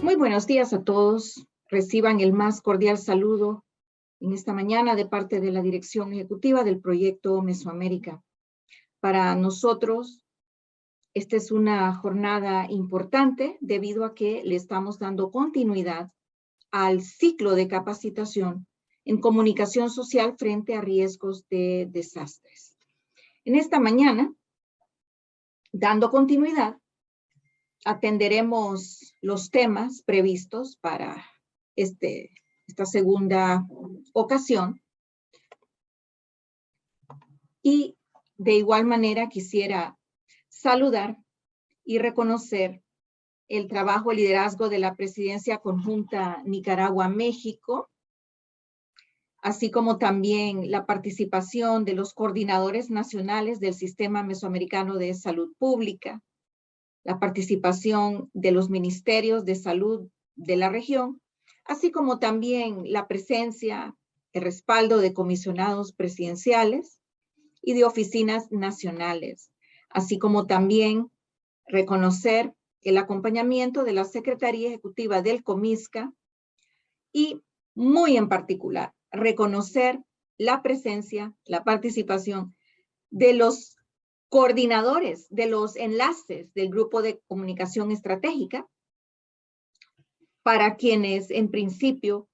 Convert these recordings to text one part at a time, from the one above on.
Muy buenos días a todos. Reciban el más cordial saludo en esta mañana de parte de la Dirección Ejecutiva del Proyecto Mesoamérica. Para nosotros, esta es una jornada importante debido a que le estamos dando continuidad al ciclo de capacitación en comunicación social frente a riesgos de desastres. En esta mañana, dando continuidad, atenderemos los temas previstos para esta segunda ocasión. Y de igual manera quisiera saludar y reconocer el trabajo y liderazgo de la Presidencia Conjunta Nicaragua-México, así como también la participación de los coordinadores nacionales del Sistema Mesoamericano de Salud Pública, la participación de los ministerios de salud de la región, así como también la presencia, el respaldo de comisionados presidenciales y de oficinas nacionales, así como también reconocer el acompañamiento de la Secretaría Ejecutiva del Comisca y, muy en particular, reconocer la presencia, la participación de los coordinadores de los enlaces del Grupo de Comunicación Estratégica, para quienes en principio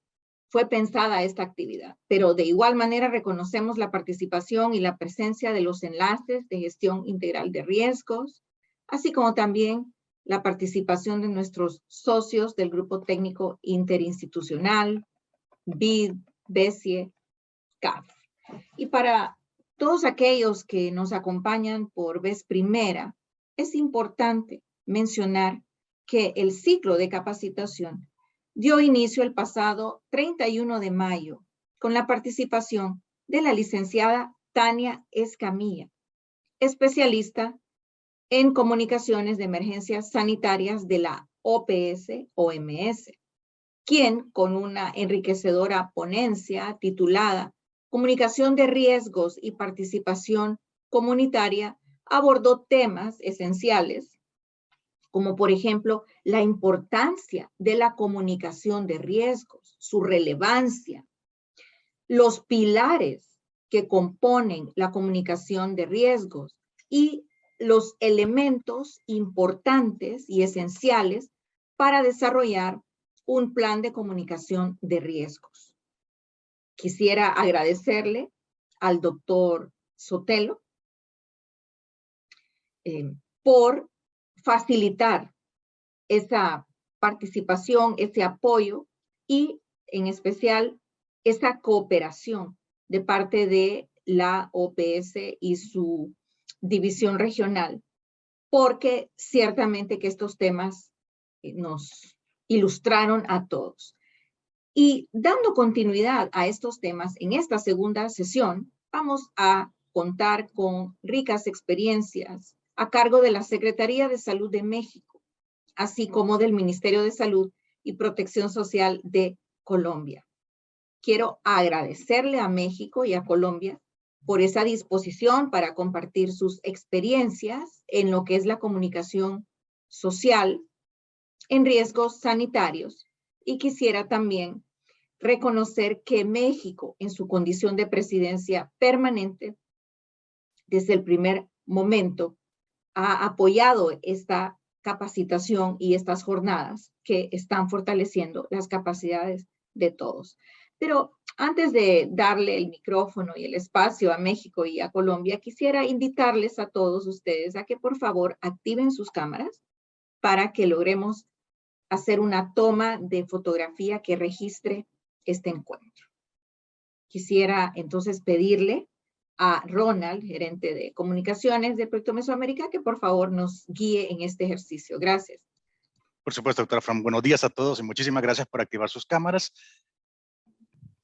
fue pensada esta actividad. Pero de igual manera reconocemos la participación y la presencia de los enlaces de gestión integral de riesgos, así como también la participación de nuestros socios del Grupo Técnico Interinstitucional, BID, BESIE, CAF. Y para todos aquellos que nos acompañan por vez primera, es importante mencionar que el ciclo de capacitación dio inicio el pasado 31 de mayo con la participación de la licenciada Tania Escamilla, especialista en comunicaciones de emergencias sanitarias de la OPS-OMS, quien con una enriquecedora ponencia titulada Comunicación de riesgos y participación comunitaria abordó temas esenciales como por ejemplo la importancia de la comunicación de riesgos, su relevancia, los pilares que componen la comunicación de riesgos y los elementos importantes y esenciales para desarrollar un plan de comunicación de riesgos. Quisiera agradecerle al doctor Sotelo por facilitar esa participación, ese apoyo y en especial esa cooperación de parte de la OPS y su división regional, porque ciertamente que estos temas nos ilustraron a todos. Y dando continuidad a estos temas, en esta segunda sesión vamos a contar con ricas experiencias a cargo de la Secretaría de Salud de México, así como del Ministerio de Salud y Protección Social de Colombia. Quiero agradecerle a México y a Colombia por esa disposición para compartir sus experiencias en lo que es la comunicación social en riesgos sanitarios. Y quisiera también reconocer que México, en su condición de presidencia permanente, desde el primer momento, ha apoyado esta capacitación y estas jornadas que están fortaleciendo las capacidades de todos. Pero antes de darle el micrófono y el espacio a México y a Colombia, quisiera invitarles a todos ustedes a que por favor activen sus cámaras para que logremos hacer una toma de fotografía que registre este encuentro. Quisiera entonces pedirle a Ronald, gerente de comunicaciones del Proyecto Mesoamérica, que por favor nos guíe en este ejercicio. Gracias. Por supuesto, doctora Fran. Buenos días a todos y muchísimas gracias por activar sus cámaras.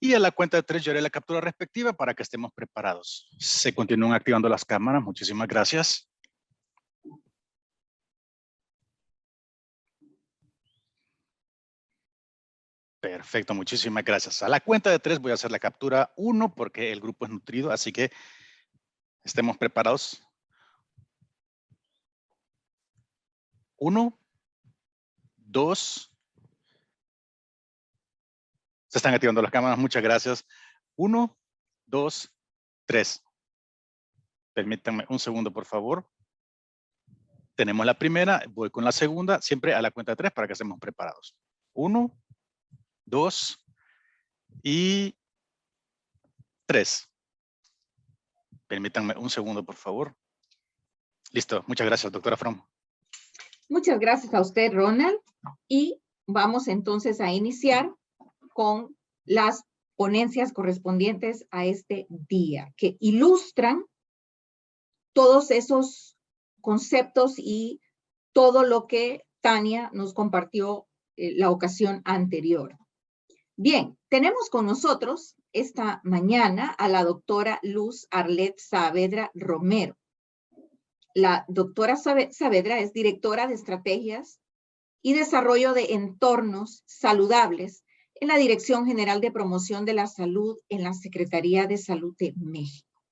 Y a la cuenta de 3 yo haré la captura respectiva para que estemos preparados. Se continúan activando las cámaras. Muchísimas gracias. Perfecto, muchísimas gracias. A la cuenta de 3 voy a hacer la captura 1 porque el grupo es nutrido, así que estemos preparados. 1, 2, Se están activando las cámaras, muchas gracias. 1, 2, 3. Permítanme un segundo, por favor. Tenemos la primera, voy con la segunda, siempre a la cuenta de 3 para que estemos preparados. 1, 2 y 3. Permítanme un segundo, por favor. Listo, muchas gracias, doctora From. Muchas gracias a usted, Ronald. Y vamos entonces a iniciar con las ponencias correspondientes a este día, que ilustran todos esos conceptos y todo lo que Tania nos compartió la ocasión anterior. Bien, tenemos con nosotros esta mañana a la doctora Luz Arlet Saavedra Romero. La doctora Saavedra es directora de estrategias y desarrollo de entornos saludables en la Dirección General de Promoción de la Salud en la Secretaría de Salud de México.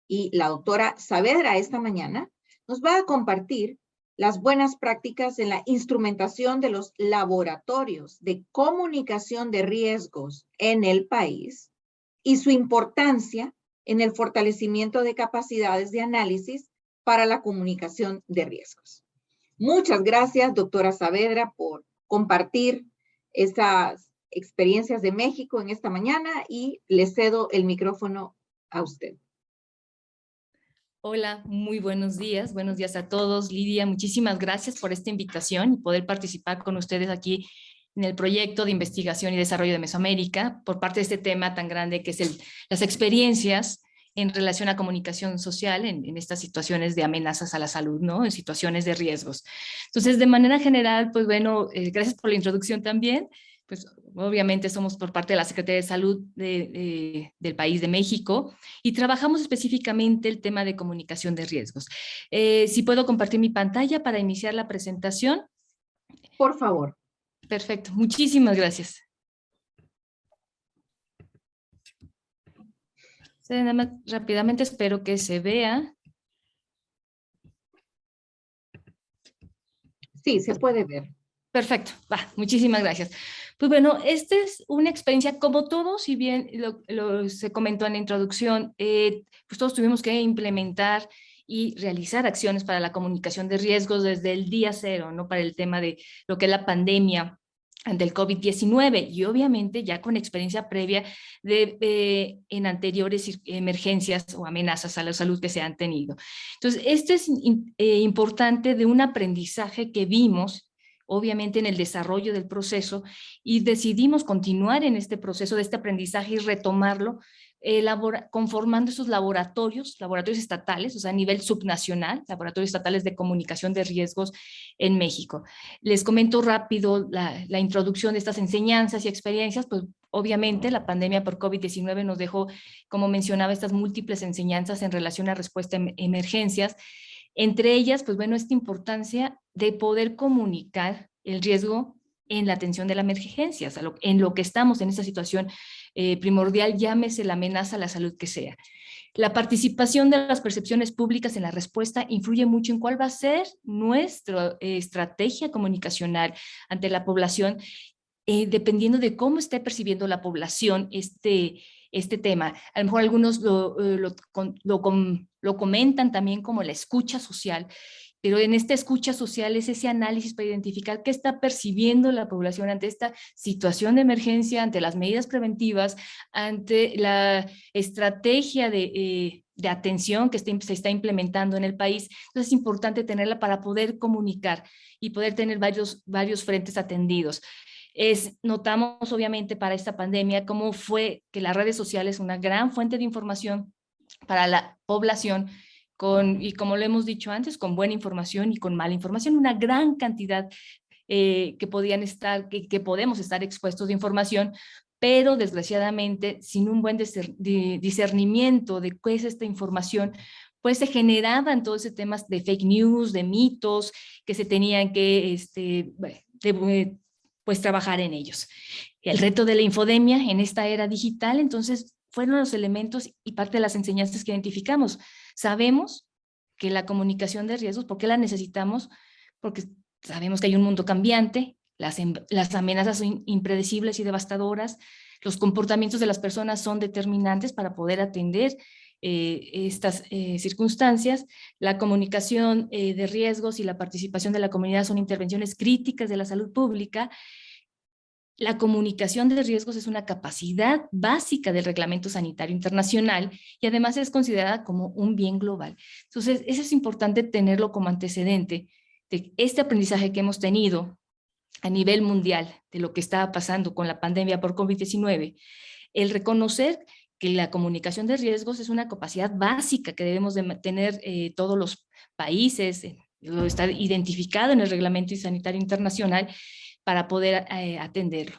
Y la doctora Saavedra esta mañana nos va a compartir las buenas prácticas en la instrumentación de los laboratorios de comunicación de riesgos en el país y su importancia en el fortalecimiento de capacidades de análisis para la comunicación de riesgos. Muchas gracias, doctora Saavedra, por compartir esas experiencias de México en esta mañana y le cedo el micrófono a usted. Hola, muy buenos días a todos. Lidia, muchísimas gracias por esta invitación y poder participar con ustedes aquí en el proyecto de investigación y desarrollo de Mesoamérica por parte de este tema tan grande que es las experiencias en relación a comunicación social en estas situaciones de amenazas a la salud, ¿no? En situaciones de riesgos. Entonces, de manera general, pues bueno, gracias por la introducción también. Pues obviamente somos por parte de la Secretaría de Salud del país de México y trabajamos específicamente el tema de comunicación de riesgos. Si puedo compartir mi pantalla para iniciar la presentación. Por favor. Perfecto, muchísimas gracias. Nada más rápidamente espero que se vea. Sí, se puede ver. Perfecto, muchísimas gracias. Pues bueno, esta es una experiencia como todos, si bien se comentó en la introducción, pues todos tuvimos que implementar y realizar acciones para la comunicación de riesgos desde el día cero, ¿no? Para el tema de lo que es la pandemia del COVID-19 y obviamente ya con experiencia previa en anteriores emergencias o amenazas a la salud que se han tenido. Entonces, esto es importante de un aprendizaje que vimos obviamente en el desarrollo del proceso y decidimos continuar en este proceso de este aprendizaje y retomarlo conformando esos laboratorios estatales, o sea, a nivel subnacional, laboratorios estatales de comunicación de riesgos en México. Les comento rápido la introducción de estas enseñanzas y experiencias, pues obviamente la pandemia por COVID-19 nos dejó, como mencionaba, estas múltiples enseñanzas en relación a respuesta a emergencias. Entre ellas, pues bueno, esta importancia de poder comunicar el riesgo en la atención de la emergencia, o sea, en lo que estamos en esta situación primordial, llámese la amenaza a la salud que sea. La participación de las percepciones públicas en la respuesta influye mucho en cuál va a ser nuestra estrategia comunicacional ante la población, dependiendo de cómo esté percibiendo la población este tema. A lo mejor algunos lo comentan también como la escucha social, pero en esta escucha social es ese análisis para identificar qué está percibiendo la población ante esta situación de emergencia, ante las medidas preventivas, ante la estrategia de atención que se está implementando en el país. Entonces es importante tenerla para poder comunicar y poder tener varios frentes atendidos. Notamos obviamente para esta pandemia cómo fue que las redes sociales una gran fuente de información para la población, y como lo hemos dicho antes, con buena información y con mala información, una gran cantidad que podemos estar expuestos de información, pero desgraciadamente sin un buen discernimiento de qué es esta información, pues se generaban todos esos temas de fake news, de mitos que se tenían que pues trabajar en ellos. El reto de la infodemia en esta era digital, entonces, fueron los elementos y parte de las enseñanzas que identificamos. Sabemos que la comunicación de riesgos, ¿por qué la necesitamos? Porque sabemos que hay un mundo cambiante, las amenazas son impredecibles y devastadoras. Los comportamientos de las personas son determinantes para poder atender estas circunstancias. La comunicación de riesgos y la participación de la comunidad son intervenciones críticas de la salud pública. La comunicación de riesgos es una capacidad básica del Reglamento Sanitario Internacional y además es considerada como un bien global. Entonces, eso es importante tenerlo como antecedente de este aprendizaje que hemos tenido a nivel mundial de lo que estaba pasando con la pandemia por COVID-19, el reconocer que la comunicación de riesgos es una capacidad básica que debemos de tener todos los países, lo está identificado en el Reglamento Sanitario Internacional para poder atenderlo.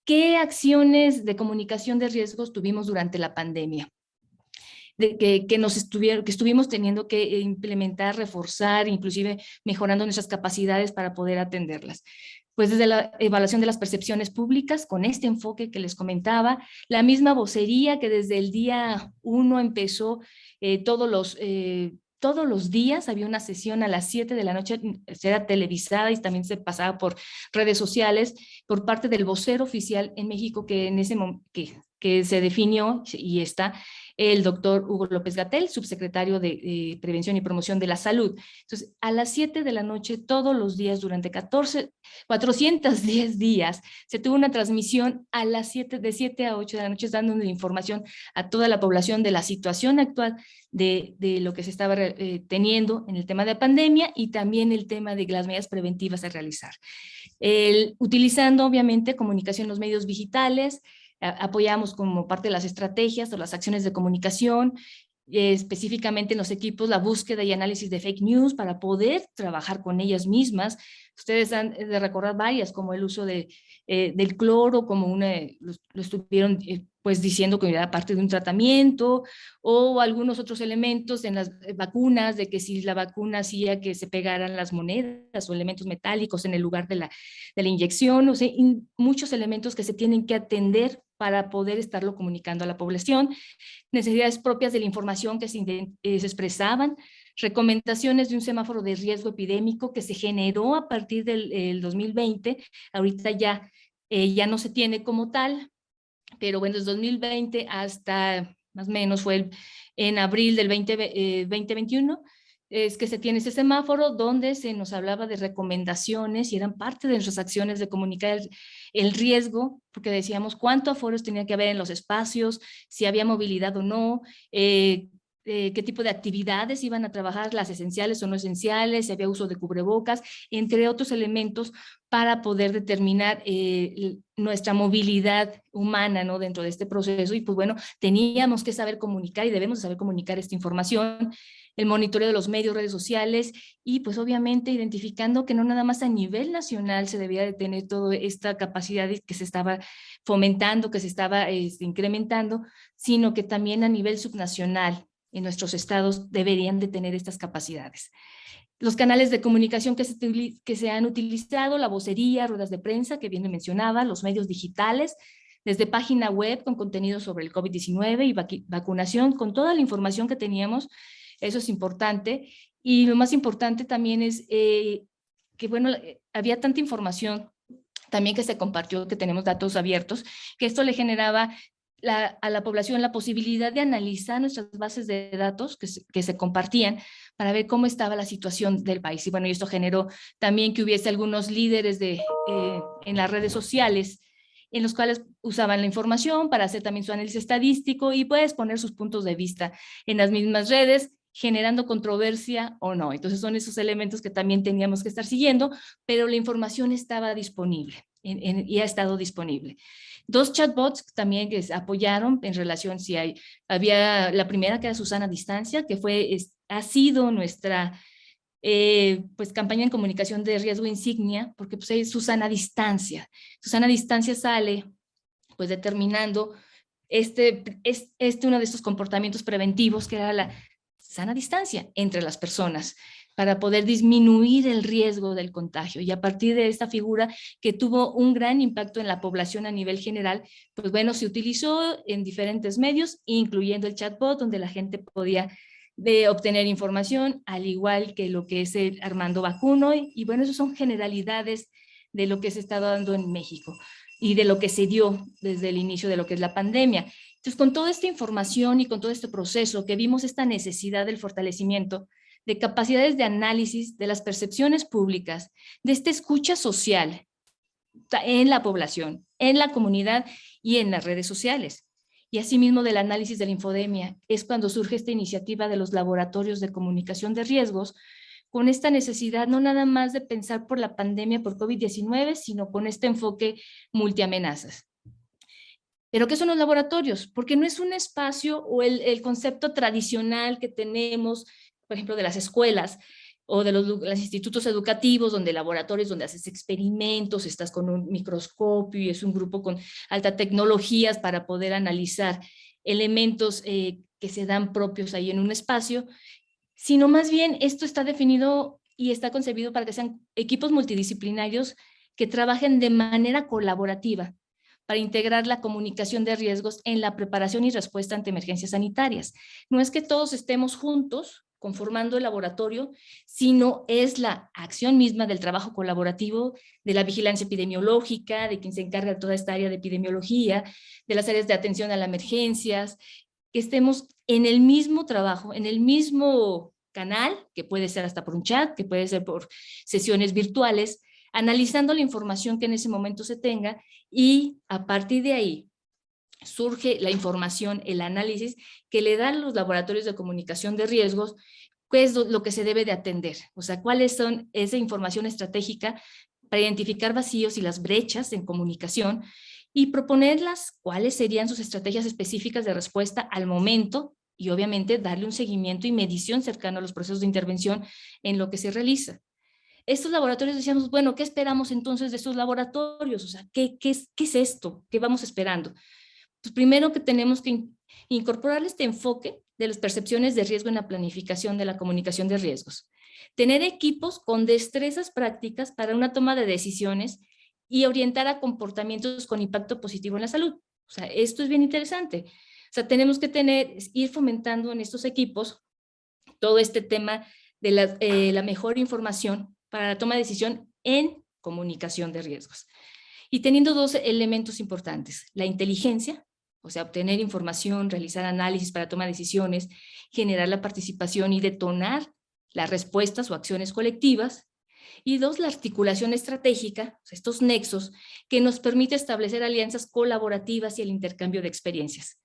¿Qué acciones de comunicación de riesgos tuvimos durante la pandemia? Que estuvimos teniendo que implementar, reforzar, inclusive mejorando nuestras capacidades para poder atenderlas. Pues desde la evaluación de las percepciones públicas, con este enfoque que les comentaba, la misma vocería que desde el día 1 empezó todos los días, había una sesión a las 7 de la noche, era televisada y también se pasaba por redes sociales, por parte del vocero oficial en México que en ese momento, que se definió y está el doctor Hugo López-Gatell, subsecretario de Prevención y Promoción de la Salud. Entonces, a las 7 de la noche, todos los días, durante 410 días, se tuvo una transmisión a las 7, de 7 a 8 de la noche, dando información a toda la población de la situación actual de lo que se estaba teniendo en el tema de pandemia y también el tema de las medidas preventivas a realizar. Utilizando, obviamente, comunicación en los medios digitales, apoyamos como parte de las estrategias o las acciones de comunicación, específicamente en los equipos, la búsqueda y análisis de fake news para poder trabajar con ellas mismas. Ustedes han de recordar varias, como el uso del cloro, como lo estuvieron pues diciendo que era parte de un tratamiento, o algunos otros elementos en las vacunas, de que si la vacuna hacía que se pegaran las monedas o elementos metálicos en el lugar de la inyección, o sea, muchos elementos que se tienen que atender para poder estarlo comunicando a la población, necesidades propias de la información que se expresaban, recomendaciones de un semáforo de riesgo epidémico que se generó a partir del 2020, ahorita ya no se tiene como tal, pero bueno, desde 2020 hasta más o menos fue en abril del 2021, es que se tiene ese semáforo donde se nos hablaba de recomendaciones y eran parte de nuestras acciones de comunicar el riesgo, porque decíamos cuánto aforos tenía que haber en los espacios, si había movilidad o no, qué tipo de actividades iban a trabajar, las esenciales o no esenciales, si había uso de cubrebocas, entre otros elementos para poder determinar nuestra movilidad humana, ¿no?, dentro de este proceso. Y pues bueno, teníamos que saber comunicar y debemos saber comunicar esta información, el monitoreo de los medios, redes sociales y pues obviamente identificando que no nada más a nivel nacional se debía de tener toda esta capacidad que se estaba fomentando, que se estaba incrementando, sino que también a nivel subnacional en nuestros estados deberían de tener estas capacidades. Los canales de comunicación que se han utilizado, la vocería, ruedas de prensa, que bien mencionaba, los medios digitales, desde página web con contenido sobre el COVID-19 y vacunación, con toda la información que teníamos, eso es importante. Y lo más importante también es que, bueno, había tanta información también que se compartió, que tenemos datos abiertos, que esto le generaba a la población la posibilidad de analizar nuestras bases de datos que se compartían para ver cómo estaba la situación del país. Y bueno, y esto generó también que hubiese algunos líderes en las redes sociales en los cuales usaban la información para hacer también su análisis estadístico y pues poner sus puntos de vista en las mismas redes, generando controversia o no. Entonces son esos elementos que también teníamos que estar siguiendo, pero la información estaba disponible y ha estado disponible. 2 chatbots también que apoyaron en relación había la primera que era Susana Distancia, que ha sido nuestra pues campaña en comunicación de riesgo insignia, porque pues es Susana Distancia. Susana Distancia sale pues determinando uno de estos comportamientos preventivos que era la sana distancia entre las personas para poder disminuir el riesgo del contagio. Y a partir de esta figura que tuvo un gran impacto en la población a nivel general, pues bueno, se utilizó en diferentes medios, incluyendo el chatbot, donde la gente podía obtener información, al igual que lo que es el Armando Vacuno. Y bueno, esas son generalidades de lo que se está dando en México y de lo que se dio desde el inicio de lo que es la pandemia. Entonces, con toda esta información y con todo este proceso que vimos esta necesidad del fortalecimiento de capacidades de análisis de las percepciones públicas, de esta escucha social en la población, en la comunidad y en las redes sociales. Y asimismo del análisis de la infodemia, es cuando surge esta iniciativa de los laboratorios de comunicación de riesgos, con esta necesidad no nada más de pensar por la pandemia por COVID-19, sino con este enfoque multiamenazas. ¿Pero qué son los laboratorios? Porque no es un espacio o el concepto tradicional que tenemos, por ejemplo, de las escuelas o de los institutos educativos, donde laboratorios, donde haces experimentos, estás con un microscopio y es un grupo con alta tecnologías para poder analizar elementos que se dan propios ahí en un espacio, sino más bien esto está definido y está concebido para que sean equipos multidisciplinarios que trabajen de manera colaborativa para integrar la comunicación de riesgos en la preparación y respuesta ante emergencias sanitarias. No es que todos estemos juntos conformando el laboratorio, sino es la acción misma del trabajo colaborativo, de la vigilancia epidemiológica, de quien se encarga de toda esta área de epidemiología, de las áreas de atención a las emergencias, que estemos en el mismo trabajo, en el mismo canal, que puede ser hasta por un chat, que puede ser por sesiones virtuales, analizando la información que en ese momento se tenga y a partir de ahí surge la información, el análisis que le dan los laboratorios de comunicación de riesgos, qué es lo que se debe de atender, o sea, cuáles son esa información estratégica para identificar vacíos y las brechas en comunicación y proponerlas cuáles serían sus estrategias específicas de respuesta al momento y obviamente darle un seguimiento y medición cercano a los procesos de intervención en lo que se realiza. Estos laboratorios decíamos, bueno, ¿qué esperamos entonces de estos laboratorios? O sea, ¿qué es esto? ¿Qué vamos esperando? Pues primero que tenemos que incorporar este enfoque de las percepciones de riesgo en la planificación de la comunicación de riesgos. Tener equipos con destrezas prácticas para una toma de decisiones y orientar a comportamientos con impacto positivo en la salud. O sea, esto es bien interesante. O sea, tenemos que ir fomentando en estos equipos todo este tema de la mejor información para la toma de decisión en comunicación de riesgos. Y teniendo dos elementos importantes, la inteligencia, o sea, obtener información, realizar análisis para toma de decisiones, generar la participación y detonar las respuestas o acciones colectivas. Y dos, la articulación estratégica, o sea, estos nexos que nos permite establecer alianzas colaborativas y el intercambio de experiencias.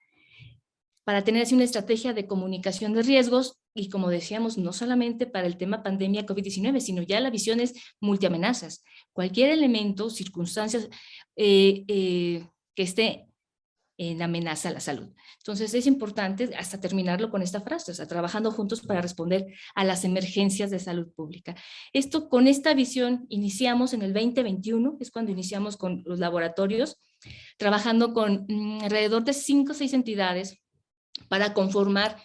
Para tener así una estrategia de comunicación de riesgos y como decíamos, no solamente para el tema pandemia COVID-19, sino ya la visión es multiamenazas. Cualquier elemento, circunstancias que esté en amenaza a la salud. Entonces es importante hasta terminarlo con esta frase, o sea, trabajando juntos para responder a las emergencias de salud pública. Esto, con esta visión, iniciamos en el 2021, es cuando iniciamos con los laboratorios, trabajando con alrededor de 5 o 6 entidades para conformar,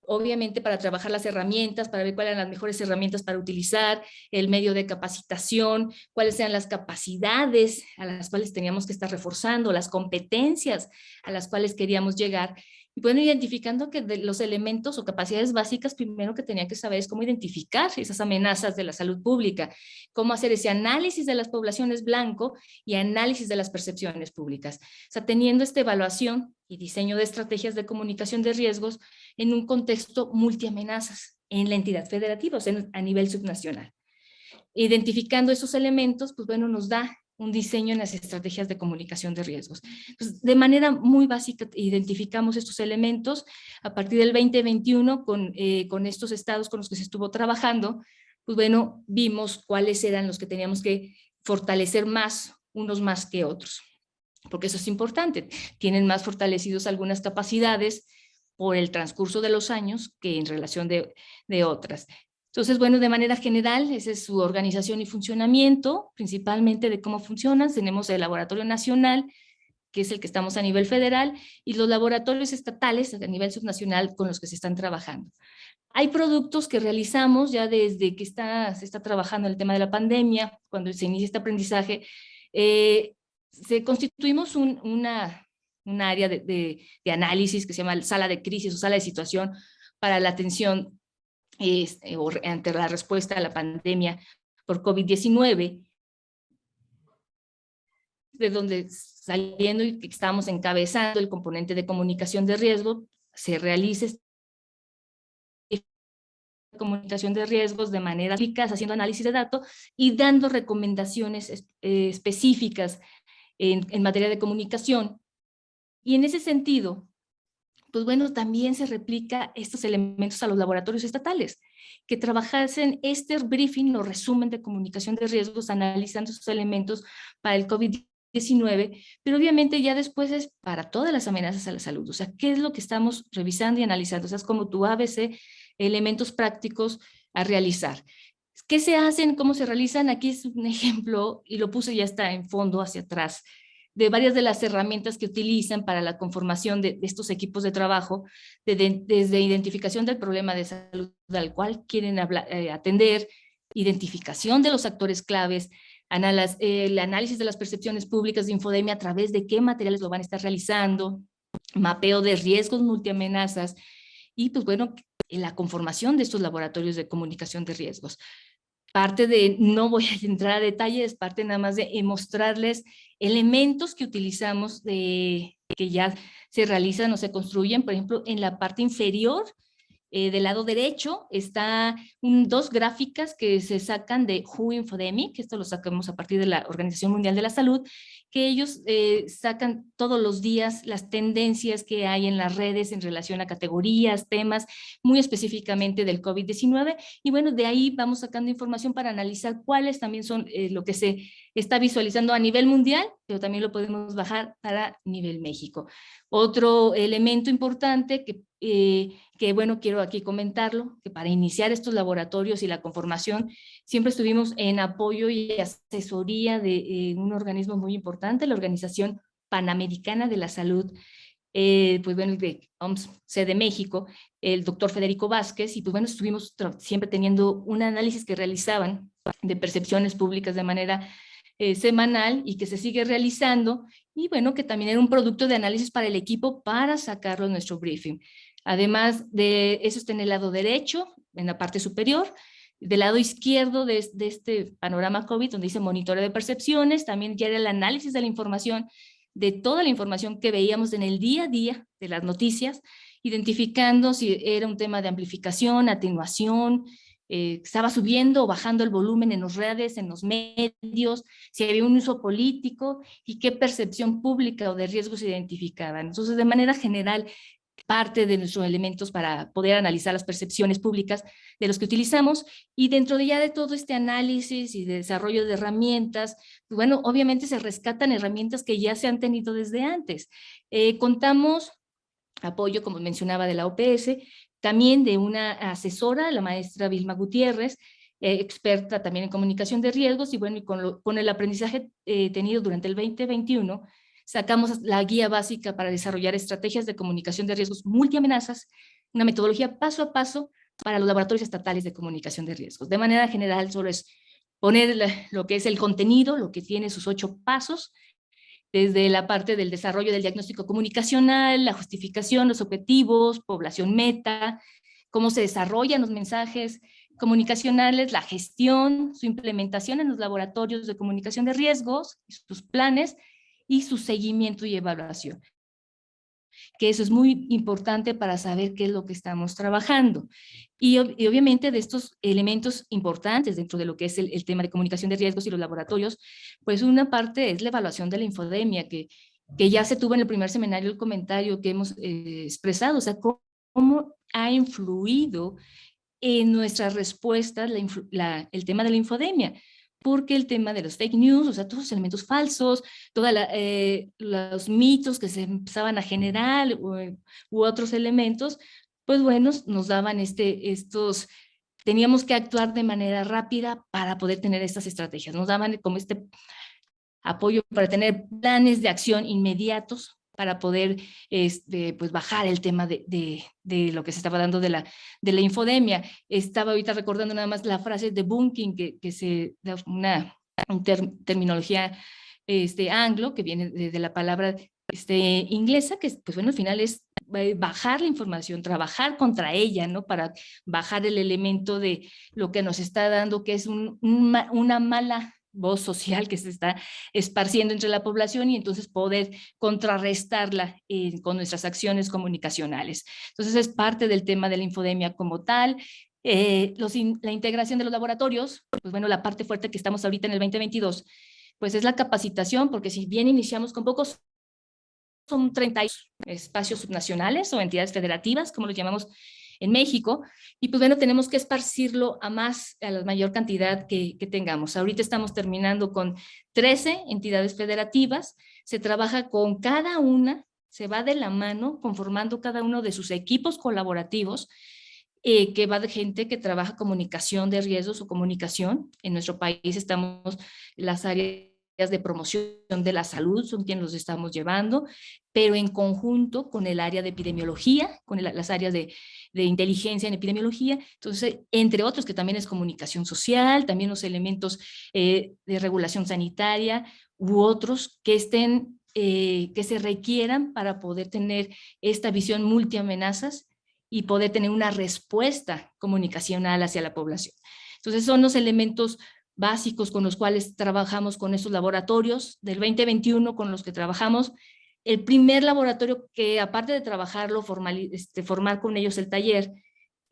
obviamente para trabajar las herramientas, para ver cuáles eran las mejores herramientas para utilizar, el medio de capacitación, cuáles eran las capacidades a las cuales teníamos que estar reforzando, las competencias a las cuales queríamos llegar. Y bueno, identificando que de los elementos o capacidades básicas, primero que tenía que saber es cómo identificar esas amenazas de la salud pública, cómo hacer ese análisis de las poblaciones blanco y análisis de las percepciones públicas. O sea, teniendo esta evaluación y diseño de estrategias de comunicación de riesgos en un contexto multiamenazas en la entidad federativa, o sea, a nivel subnacional. Identificando esos elementos, pues bueno, nos da un diseño en las estrategias de comunicación de riesgos. Pues de manera muy básica identificamos estos elementos. A partir del 2021, con estos estados con los que se estuvo trabajando, pues bueno, vimos cuáles eran los que teníamos que fortalecer más, unos más que otros. Porque eso es importante. Tienen más fortalecidos algunas capacidades por el transcurso de los años que en relación de otras. Entonces, bueno, de manera general, esa es su organización y funcionamiento, principalmente de cómo funcionan. Tenemos el Laboratorio Nacional, que es el que estamos a nivel federal, y los laboratorios estatales a nivel subnacional con los que se están trabajando. Hay productos que realizamos ya desde que se está trabajando el tema de la pandemia, cuando se inicia este aprendizaje, constituimos un área de análisis que se llama sala de crisis o sala de situación para la atención ante la respuesta a la pandemia por COVID-19. de donde saliendo y que estamos encabezando el componente de comunicación de riesgo, se realice comunicación de riesgos de manera eficaz, haciendo análisis de datos y dando recomendaciones específicas en materia de comunicación. Y en ese sentido, pues bueno, también se replica estos elementos a los laboratorios estatales, que trabajasen este briefing o resumen de comunicación de riesgos, analizando esos elementos para el COVID-19, pero obviamente ya después es para todas las amenazas a la salud. O sea, ¿qué es lo que estamos revisando y analizando? O sea, es como tu ABC, elementos prácticos a realizar. ¿Qué se hacen? ¿Cómo se realizan? Aquí es un ejemplo, y lo puse ya está en fondo hacia atrás, de varias de las herramientas que utilizan para la conformación de estos equipos de trabajo, desde identificación del problema de salud al cual quieren atender, identificación de los actores claves, el análisis de las percepciones públicas de infodemia a través de qué materiales lo van a estar realizando, mapeo de riesgos multiamenazas y pues bueno, la conformación de estos laboratorios de comunicación de riesgos. Parte de, no voy a entrar a detalles, parte nada más de mostrarles elementos que utilizamos, que ya se realizan o se construyen. Por ejemplo, en la parte inferior del lado derecho está dos gráficas que se sacan de WHO Infodemic, esto lo sacamos a partir de la Organización Mundial de la Salud, que ellos sacan todos los días las tendencias que hay en las redes en relación a categorías, temas, muy específicamente del COVID-19, y bueno, de ahí vamos sacando información para analizar cuáles también son lo que se está visualizando a nivel mundial, pero también lo podemos bajar para nivel México. Otro elemento importante que bueno, quiero aquí comentarlo, que para iniciar estos laboratorios y la conformación, siempre estuvimos en apoyo y asesoría de un organismo muy importante, la Organización Panamericana de la Salud, pues bueno, de OMS, sede México, el doctor Federico Vázquez, y pues bueno, estuvimos siempre teniendo un análisis que realizaban de percepciones públicas de manera semanal y que se sigue realizando, y bueno, que también era un producto de análisis para el equipo para sacarlo en nuestro briefing. Además de eso está en el lado derecho, en la parte superior. Del lado izquierdo de este panorama COVID, donde dice monitoreo de percepciones, también ya era el análisis de la información, de toda la información que veíamos en el día a día de las noticias, identificando si era un tema de amplificación, atenuación, estaba subiendo o bajando el volumen en las redes, en los medios, si había un uso político y qué percepción pública o de riesgos se identificaban. Entonces, de manera general, parte de nuestros elementos para poder analizar las percepciones públicas de los que utilizamos, y dentro de ya de todo este análisis y de desarrollo de herramientas, pues bueno, obviamente se rescatan herramientas que ya se han tenido desde antes. Contamos apoyo, como mencionaba, de la OPS, también de una asesora, la maestra Vilma Gutiérrez, experta también en comunicación de riesgos, y bueno, y con el aprendizaje tenido durante el 2021, sacamos la guía básica para desarrollar estrategias de comunicación de riesgos multiamenazas, una metodología paso a paso para los laboratorios estatales de comunicación de riesgos. De manera general, solo es poner lo que es el contenido, lo que tiene sus 8 pasos, desde la parte del desarrollo del diagnóstico comunicacional, la justificación, los objetivos, población meta, cómo se desarrollan los mensajes comunicacionales, la gestión, su implementación en los laboratorios de comunicación de riesgos, sus planes y su seguimiento y evaluación. Que eso es muy importante para saber qué es lo que estamos trabajando. Y obviamente de estos elementos importantes dentro de lo que es el tema de comunicación de riesgos y los laboratorios, pues una parte es la evaluación de la infodemia, que ya se tuvo en el primer seminario el comentario que hemos expresado, o sea, cómo ha influido en nuestras respuestas el tema de la infodemia, porque el tema de los fake news, o sea, todos los elementos falsos, todos los mitos que se empezaban a generar u otros elementos, pues bueno, nos daban teníamos que actuar de manera rápida para poder tener estas estrategias, nos daban como este apoyo para tener planes de acción inmediatos para poder pues bajar el tema de lo que se estaba dando de la infodemia. Estaba ahorita recordando nada más la frase de Bunking, que se da una terminología anglo, que viene de la palabra inglesa, que pues bueno, al final es bajar la información, trabajar contra ella, ¿no? Para bajar el elemento de lo que nos está dando, que es una mala voz social que se está esparciendo entre la población y entonces poder contrarrestarla con nuestras acciones comunicacionales. Entonces es parte del tema de la infodemia como tal. La integración de los laboratorios, pues bueno, la parte fuerte que estamos ahorita en el 2022, pues es la capacitación, porque si bien iniciamos con pocos, son 30 espacios subnacionales o entidades federativas, como los llamamos en México, y pues bueno, tenemos que esparcirlo a la mayor cantidad que tengamos. Ahorita estamos terminando con 13 entidades federativas, se trabaja con cada una, se va de la mano conformando cada uno de sus equipos colaborativos, que va de gente que trabaja comunicación de riesgos o comunicación. En nuestro país estamos las áreas de promoción de la salud, son quienes los estamos llevando, pero en conjunto con el área de epidemiología, con las áreas de inteligencia en epidemiología, entonces, entre otros, que también es comunicación social, también los elementos de regulación sanitaria, u otros que que se requieran para poder tener esta visión multiamenazas y poder tener una respuesta comunicacional hacia la población. Entonces, son los elementos básicos con los cuales trabajamos con estos laboratorios del 2021 con los que trabajamos. El primer laboratorio que, aparte de trabajarlo, formar con ellos el taller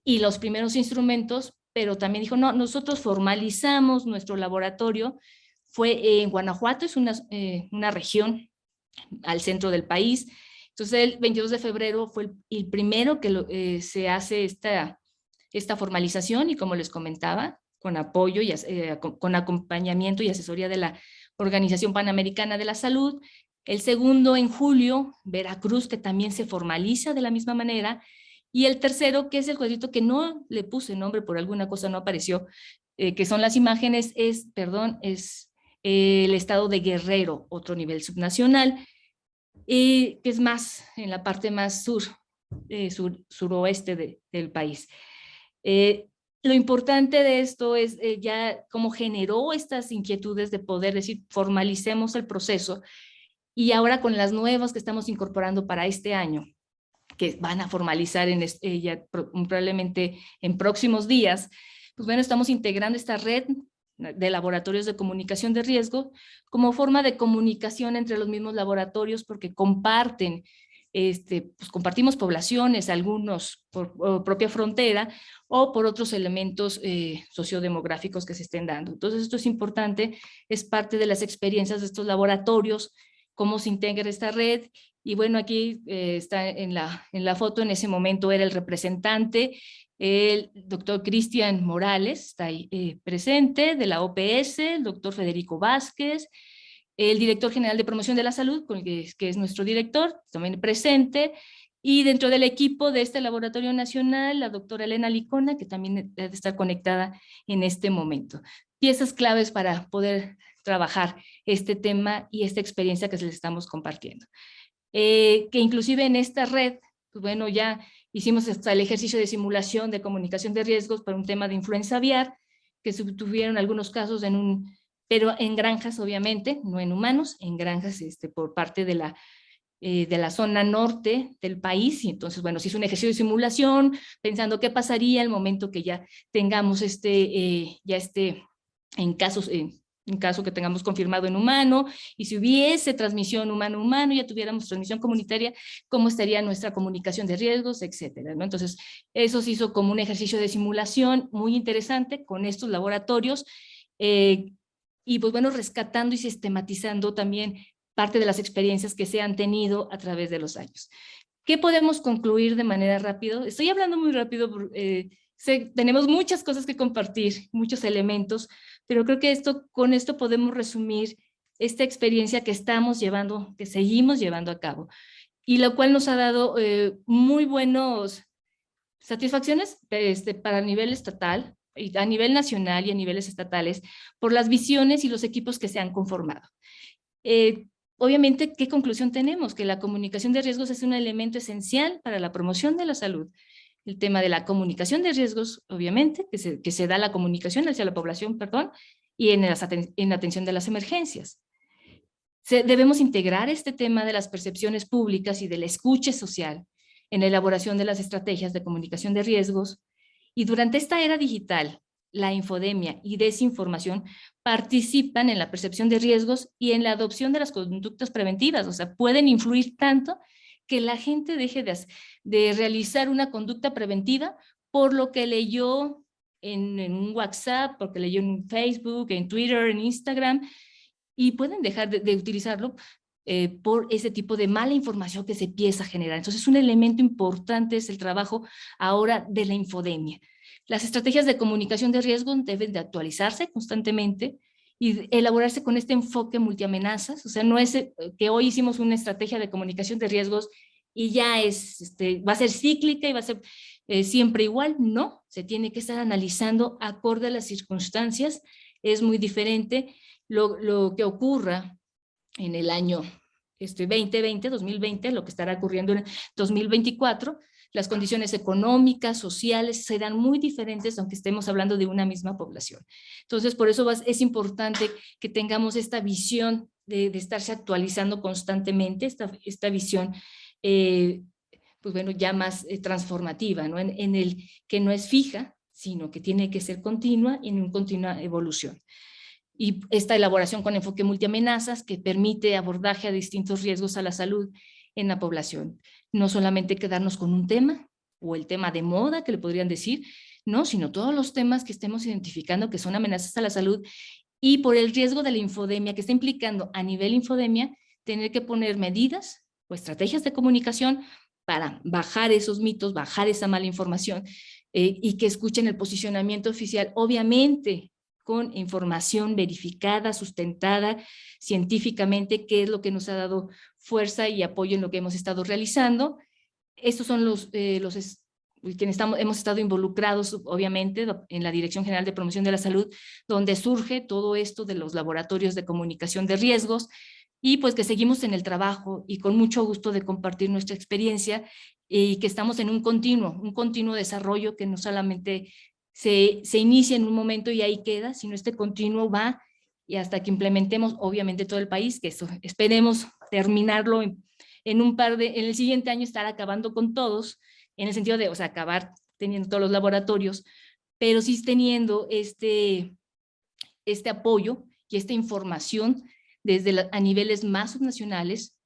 y los primeros instrumentos, pero también dijo, no, nosotros formalizamos nuestro laboratorio, fue en Guanajuato, es una región al centro del país. Entonces, el 22 de febrero fue el primero que se hace esta formalización y, como les comentaba, con apoyo y con acompañamiento y asesoría de la Organización Panamericana de la Salud. El segundo en julio, Veracruz, que también se formaliza de la misma manera. Y el tercero, que es el cuadrito que no le puse nombre, por alguna cosa no apareció, que son las imágenes, es el estado de Guerrero, otro nivel subnacional, que es más en la parte más suroeste del país. Lo importante de esto es ya cómo generó estas inquietudes de poder decir, formalicemos el proceso, y ahora con las nuevas que estamos incorporando para este año, que van a formalizar ya probablemente en próximos días, pues bueno, estamos integrando esta red de laboratorios de comunicación de riesgo como forma de comunicación entre los mismos laboratorios, porque comparten, pues compartimos poblaciones, algunos por propia frontera o por otros elementos sociodemográficos que se estén dando. Entonces esto es importante, es parte de las experiencias de estos laboratorios, cómo se integra esta red. Y bueno, aquí está en la foto, en ese momento era el representante, el doctor Cristian Morales, está ahí presente, de la OPS, el doctor Federico Vázquez, el director general de promoción de la salud, que es nuestro director, también presente, y dentro del equipo de este laboratorio nacional, la doctora Elena Licona, que también debe estar conectada en este momento. Piezas claves para poder trabajar este tema y esta experiencia que les estamos compartiendo. Que inclusive en esta red, pues bueno, ya hicimos hasta el ejercicio de simulación de comunicación de riesgos para un tema de influenza aviar, que se tuvieron algunos casos pero en granjas, obviamente, no en humanos, en granjas por parte de la zona norte del país. Y entonces, bueno, se hizo un ejercicio de simulación pensando qué pasaría al momento que ya tengamos en caso que tengamos confirmado en humano, y si hubiese transmisión humano-humano, ya tuviéramos transmisión comunitaria, cómo estaría nuestra comunicación de riesgos, etcétera, ¿no? Entonces, eso se hizo como un ejercicio de simulación muy interesante con estos laboratorios, y pues bueno, rescatando y sistematizando también parte de las experiencias que se han tenido a través de los años. ¿Qué podemos concluir de manera rápida? Estoy hablando muy rápido, tenemos muchas cosas que compartir, muchos elementos, pero creo que con esto podemos resumir esta experiencia que estamos llevando, que seguimos llevando a cabo, y lo cual nos ha dado muy buenas satisfacciones para nivel estatal, y a nivel nacional y a niveles estatales, por las visiones y los equipos que se han conformado. Obviamente, ¿qué conclusión tenemos? Que la comunicación de riesgos es un elemento esencial para la promoción de la salud. El tema de la comunicación de riesgos, obviamente, que se da la comunicación hacia la población, y en la atención de las emergencias. Debemos integrar este tema de las percepciones públicas y de la escucha social en la elaboración de las estrategias de comunicación de riesgos. Y durante esta era digital, la infodemia y desinformación participan en la percepción de riesgos y en la adopción de las conductas preventivas. O sea, pueden influir tanto que la gente deje de realizar una conducta preventiva por lo que leyó en un WhatsApp, porque leyó en Facebook, en Twitter, en Instagram, y pueden dejar de utilizarlo por ese tipo de mala información que se empieza a generar. Entonces, un elemento importante es el trabajo ahora de la infodemia. Las estrategias de comunicación de riesgo deben de actualizarse constantemente y elaborarse con este enfoque multiamenazas. O sea, no es que hoy hicimos una estrategia de comunicación de riesgos y ya es, va a ser cíclica y va a ser siempre igual. No, se tiene que estar analizando acorde a las circunstancias. Es muy diferente lo que ocurra en el año 2020, lo que estará ocurriendo en 2024, las condiciones económicas, sociales, serán muy diferentes aunque estemos hablando de una misma población. Entonces, por eso es importante que tengamos esta visión de estarse actualizando constantemente, esta visión, pues bueno, ya más transformativa, ¿no? En el que no es fija, sino que tiene que ser continua y en una continua evolución. Y esta elaboración con enfoque multiamenazas que permite abordaje a distintos riesgos a la salud en la población. No solamente quedarnos con un tema o el tema de moda que le podrían decir, no, sino todos los temas que estemos identificando que son amenazas a la salud y por el riesgo de la infodemia que está implicando a nivel infodemia tener que poner medidas o estrategias de comunicación para bajar esos mitos, bajar esa mala información y que escuchen el posicionamiento oficial, obviamente con información verificada, sustentada científicamente, que es lo que nos ha dado fuerza y apoyo en lo que hemos estado realizando. Estos son quienes hemos estado involucrados, obviamente, en la Dirección General de Promoción de la Salud, donde surge todo esto de los laboratorios de comunicación de riesgos, y pues que seguimos en el trabajo y con mucho gusto de compartir nuestra experiencia y que estamos en un continuo desarrollo que no solamente se inicia en un momento y ahí queda, sino este continuo va y hasta que implementemos, obviamente, todo el país, que eso esperemos terminarlo en el siguiente año estar acabando con todos, en el sentido de, o sea, acabar teniendo todos los laboratorios, pero sí teniendo este apoyo y esta información desde a niveles más subnacionales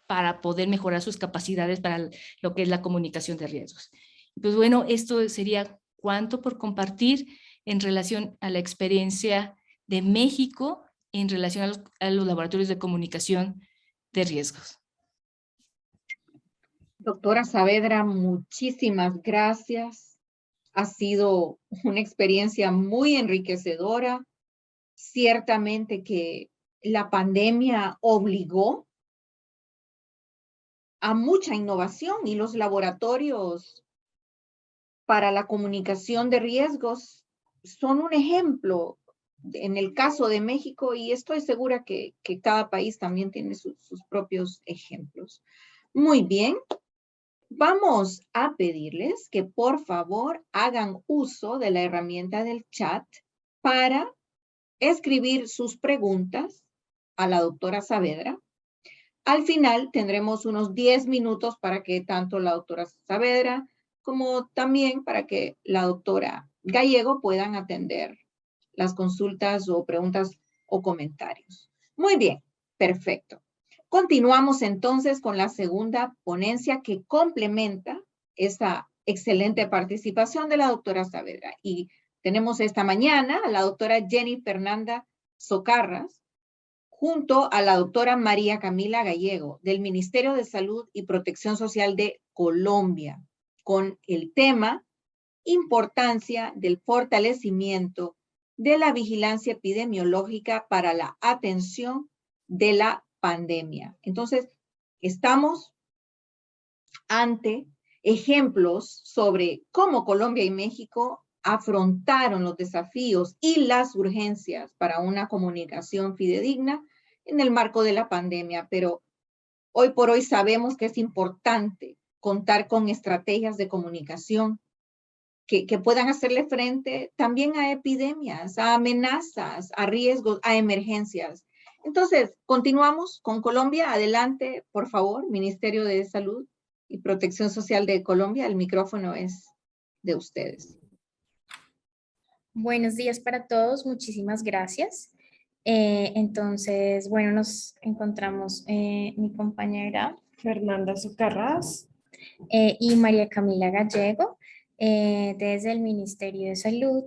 para poder mejorar sus capacidades para lo que es la comunicación de riesgos. Pues bueno, esto sería cuanto por compartir en relación a la experiencia de México en relación a los laboratorios de comunicación de riesgos. Doctora Saavedra, muchísimas gracias. Ha sido una experiencia muy enriquecedora. Ciertamente que la pandemia obligó a mucha innovación y los laboratorios para la comunicación de riesgos son un ejemplo en el caso de México y estoy segura que cada país también tiene sus propios ejemplos. Muy bien. Vamos a pedirles que por favor hagan uso de la herramienta del chat para escribir sus preguntas a la doctora Saavedra. Al final tendremos unos 10 minutos para que tanto la doctora Saavedra como también para que la doctora Gallego puedan atender las consultas o preguntas o comentarios. Muy bien, perfecto. Continuamos entonces con la segunda ponencia que complementa esa excelente participación de la doctora Saavedra. Y tenemos esta mañana a la doctora Jenny Fernanda Socarras, junto a la doctora María Camila Gallego, del Ministerio de Salud y Protección Social de Colombia, con el tema Importancia del fortalecimiento de la vigilancia epidemiológica para la atención de la pandemia. Entonces, estamos ante ejemplos sobre cómo Colombia y México afrontaron los desafíos y las urgencias para una comunicación fidedigna en el marco de la pandemia, pero hoy por hoy sabemos que es importante contar con estrategias de comunicación que puedan hacerle frente también a epidemias, a amenazas, a riesgos, a emergencias. Entonces, continuamos con Colombia. Adelante, por favor, Ministerio de Salud y Protección Social de Colombia. El micrófono es de ustedes. Buenos días para todos, muchísimas gracias. Entonces, bueno, nos encontramos mi compañera Fernanda Socarrás. y María Camila Gallego desde el Ministerio de Salud,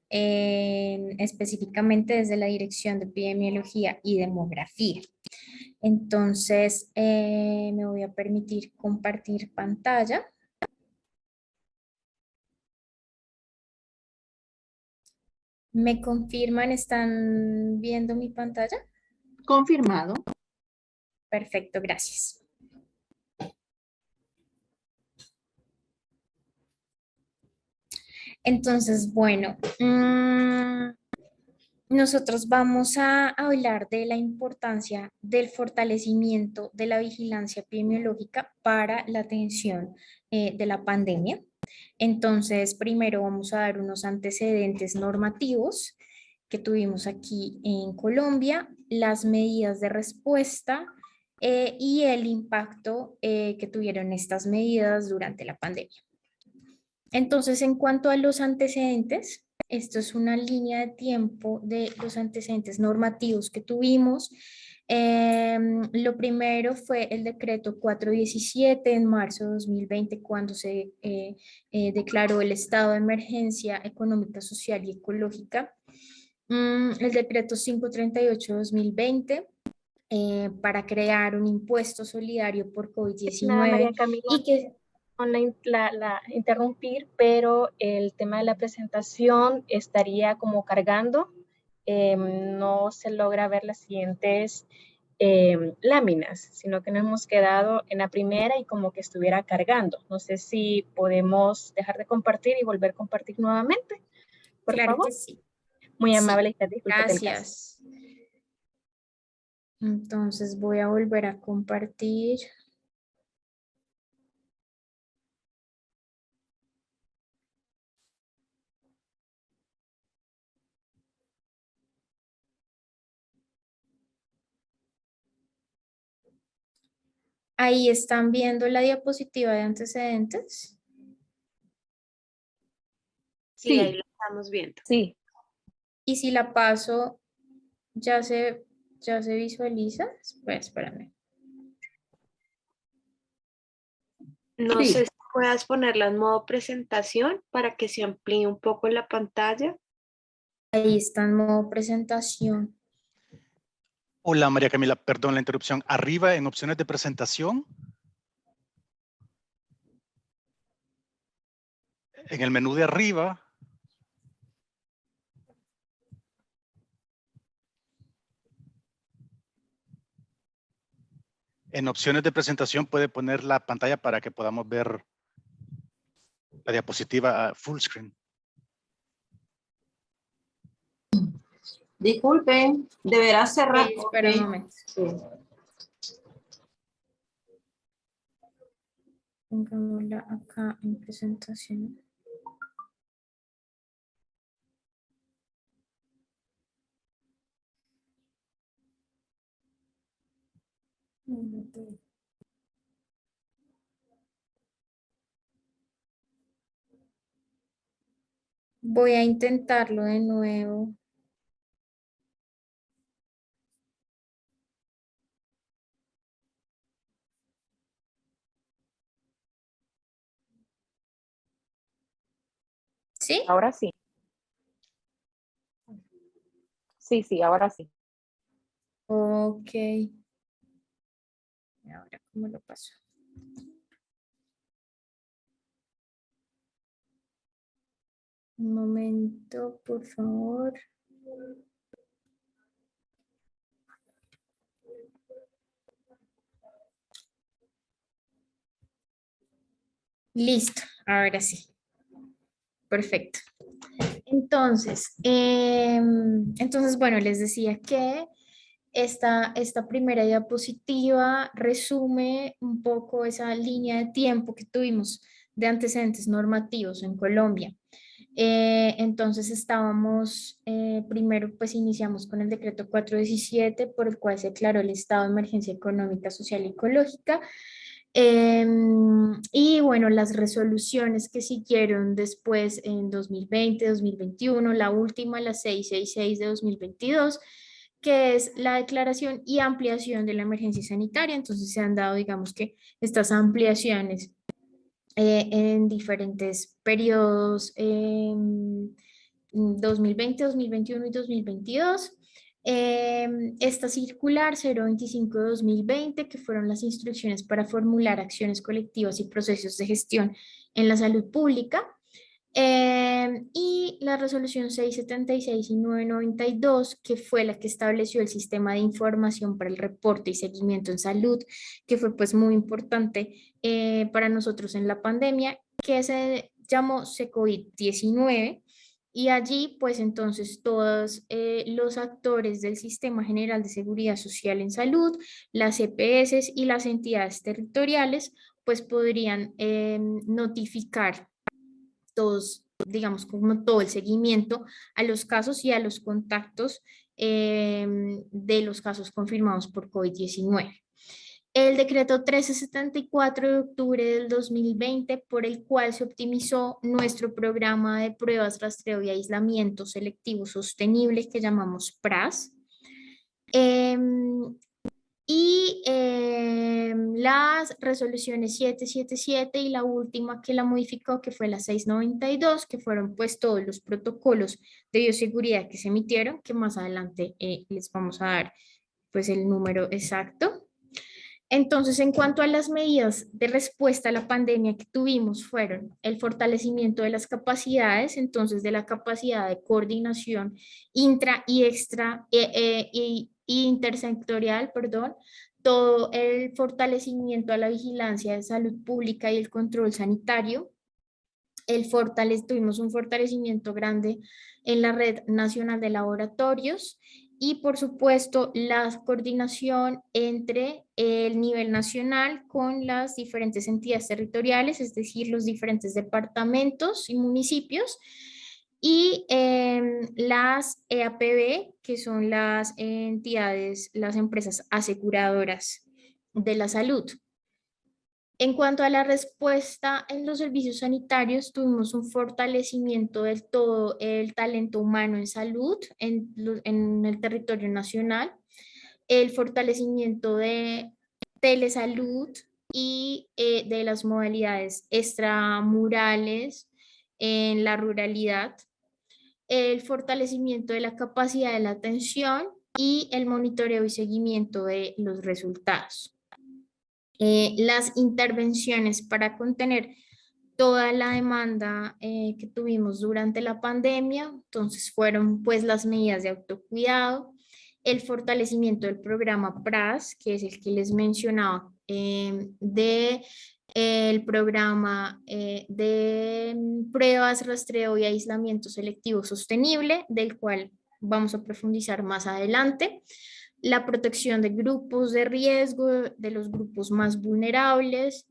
específicamente desde la Dirección de Epidemiología y Demografía. Entonces, me voy a permitir compartir pantalla. ¿Me confirman? ¿Están viendo mi pantalla? Confirmado. Perfecto, gracias. Entonces, bueno, nosotros vamos a hablar de la importancia del fortalecimiento de la vigilancia epidemiológica para la atención de la pandemia. Entonces, primero vamos a dar unos antecedentes normativos que tuvimos aquí en Colombia, las medidas de respuesta y el impacto que tuvieron estas medidas durante la pandemia. Entonces, en cuanto a los antecedentes, esto es una línea de tiempo de los antecedentes normativos que tuvimos. Lo primero fue el decreto 417 en marzo de 2020, cuando se declaró el estado de emergencia económica, social y ecológica. El decreto 538 de 2020 para crear un impuesto solidario por María COVID-19 Camila, y que... con interrumpir, pero el tema de la presentación estaría como cargando. No se logra ver las siguientes láminas, sino que nos hemos quedado en la primera y como que estuviera cargando. No sé si podemos dejar de compartir y volver a compartir nuevamente, por Claro favor. que sí. Muy Sí, amable, disculpe. gracias. Entonces voy a volver a compartir. Ahí están viendo la diapositiva de antecedentes. Sí, ahí lo estamos viendo. Sí. Y si la paso, ya se visualiza. Pues espérame. No Sí. sé si puedas ponerla en modo presentación para que se amplíe un poco la pantalla. Ahí está en modo presentación. Hola María Camila, perdón la interrupción. Arriba en opciones de presentación. En el menú de arriba. En opciones de presentación puede poner la pantalla para que podamos ver la diapositiva a full screen. Disculpen, deberá cerrar. Espera un momento. Sí. Pongámosla acá en presentación. Voy a intentarlo de nuevo. ¿Sí? Ahora sí. Sí, ahora sí. Ok. ¿Y ahora cómo lo paso? Un momento, por favor. Listo, ahora sí. Perfecto. Entonces, bueno, les decía que esta primera diapositiva resume un poco esa línea de tiempo que tuvimos de antecedentes normativos en Colombia. Entonces primero pues iniciamos con el decreto 417 por el cual se declaró el estado de emergencia económica, social y ecológica. Y bueno, las resoluciones que siguieron después en 2020, 2021, la última, la 666 de 2022, que es la declaración y ampliación de la emergencia sanitaria. Entonces se han dado, digamos que estas ampliaciones en diferentes periodos, 2020, 2021 y 2022. Esta circular 025 de 2020, que fueron las instrucciones para formular acciones colectivas y procesos de gestión en la salud pública. Y la resolución 676 y 992, que fue la que estableció el sistema de información para el reporte y seguimiento en salud, que fue pues muy importante para nosotros en la pandemia, que se llamó SECOVID-19. Y allí, pues entonces todos los actores del Sistema General de Seguridad Social en Salud, las EPS y las entidades territoriales, pues podrían notificar todos, digamos, como todo el seguimiento a los casos y a los contactos de los casos confirmados por COVID-19. El decreto 1374 de octubre del 2020, por el cual se optimizó nuestro programa de pruebas, rastreo y aislamiento selectivo sostenible que llamamos PRAS. Y las resoluciones 777 y la última que la modificó, que fue la 692, que fueron pues todos los protocolos de bioseguridad que se emitieron, que más adelante les vamos a dar pues el número exacto. Entonces, en cuanto a las medidas de respuesta a la pandemia que tuvimos, fueron el fortalecimiento de las capacidades, entonces de la capacidad de coordinación intra y extra y intersectorial, perdón, todo el fortalecimiento a la vigilancia de salud pública y el control sanitario. Tuvimos un fortalecimiento grande en la red nacional de laboratorios y por supuesto la coordinación entre el nivel nacional con las diferentes entidades territoriales, es decir, los diferentes departamentos y municipios, y las EAPB, que son las entidades, las empresas aseguradoras de la salud. En cuanto a la respuesta en los servicios sanitarios, tuvimos un fortalecimiento del todo el talento humano en salud en el territorio nacional, el fortalecimiento de telesalud y de las modalidades extramurales en la ruralidad, el fortalecimiento de la capacidad de la atención y el monitoreo y seguimiento de los resultados. Las intervenciones para contener toda la demanda que tuvimos durante la pandemia, entonces fueron pues las medidas de autocuidado, el fortalecimiento del programa PRAS, que es el que les mencionaba, el programa de pruebas, rastreo y aislamiento selectivo sostenible, del cual vamos a profundizar más adelante. La protección de grupos de riesgo, de los grupos más vulnerables,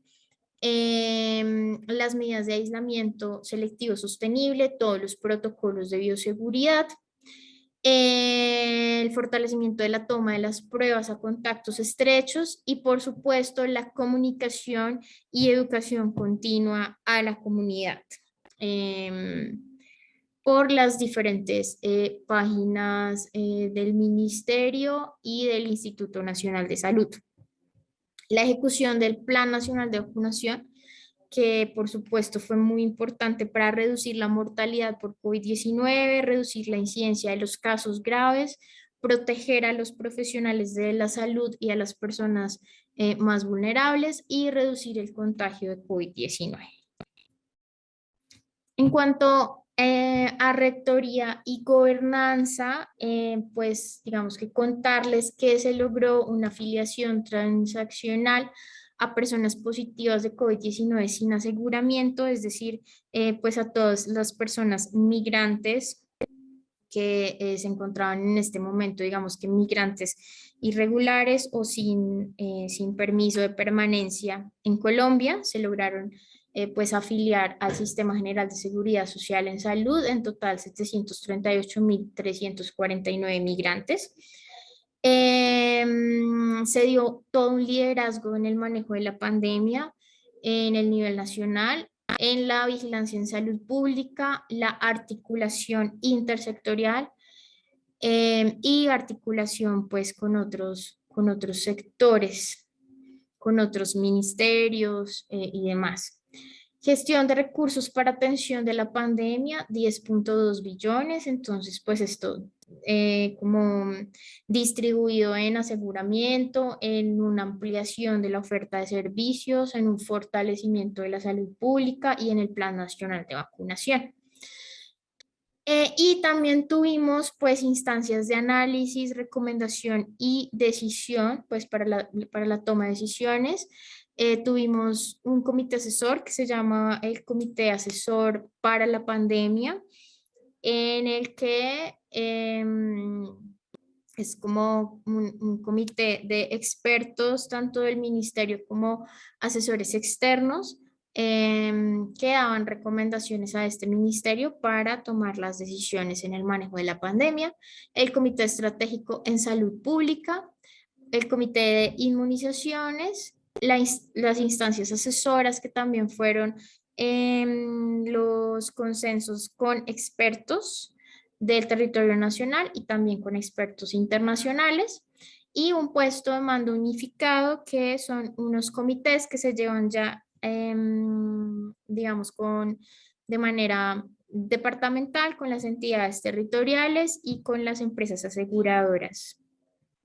las medidas de aislamiento selectivo sostenible, todos los protocolos de bioseguridad, el fortalecimiento de la toma de las pruebas a contactos estrechos y por supuesto la comunicación y educación continua a la comunidad. Por las diferentes páginas del Ministerio y del Instituto Nacional de Salud. La ejecución del Plan Nacional de Vacunación, que por supuesto fue muy importante para reducir la mortalidad por COVID-19, reducir la incidencia de los casos graves, proteger a los profesionales de la salud y a las personas más vulnerables y reducir el contagio de COVID-19. En cuanto a rectoría y gobernanza, pues digamos que contarles que se logró una afiliación transaccional a personas positivas de COVID-19 sin aseguramiento, es decir, pues a todas las personas migrantes que se encontraban en este momento, digamos que migrantes irregulares o sin permiso de permanencia en Colombia, se lograron pues afiliar al Sistema General de Seguridad Social en Salud, en total 738.349 migrantes. se dio todo un liderazgo en el manejo de la pandemia en el nivel nacional, en la vigilancia en salud pública, la articulación intersectorial y articulación pues con otros sectores, con otros ministerios y demás. Gestión de recursos para atención de la pandemia, 10.2 billones, entonces pues esto como distribuido en aseguramiento, en una ampliación de la oferta de servicios, en un fortalecimiento de la salud pública y en el Plan Nacional de Vacunación. Y también tuvimos pues instancias de análisis, recomendación y decisión pues para la toma de decisiones. Tuvimos un comité asesor que se llama el Comité Asesor para la Pandemia, en el que es como un comité de expertos, tanto del ministerio como asesores externos, que daban recomendaciones a este ministerio para tomar las decisiones en el manejo de la pandemia, el Comité Estratégico en Salud Pública, el Comité de Inmunizaciones, las instancias asesoras que también fueron los consensos con expertos del territorio nacional y también con expertos internacionales, y un puesto de mando unificado que son unos comités que se llevan ya, digamos, de manera departamental con las entidades territoriales y con las empresas aseguradoras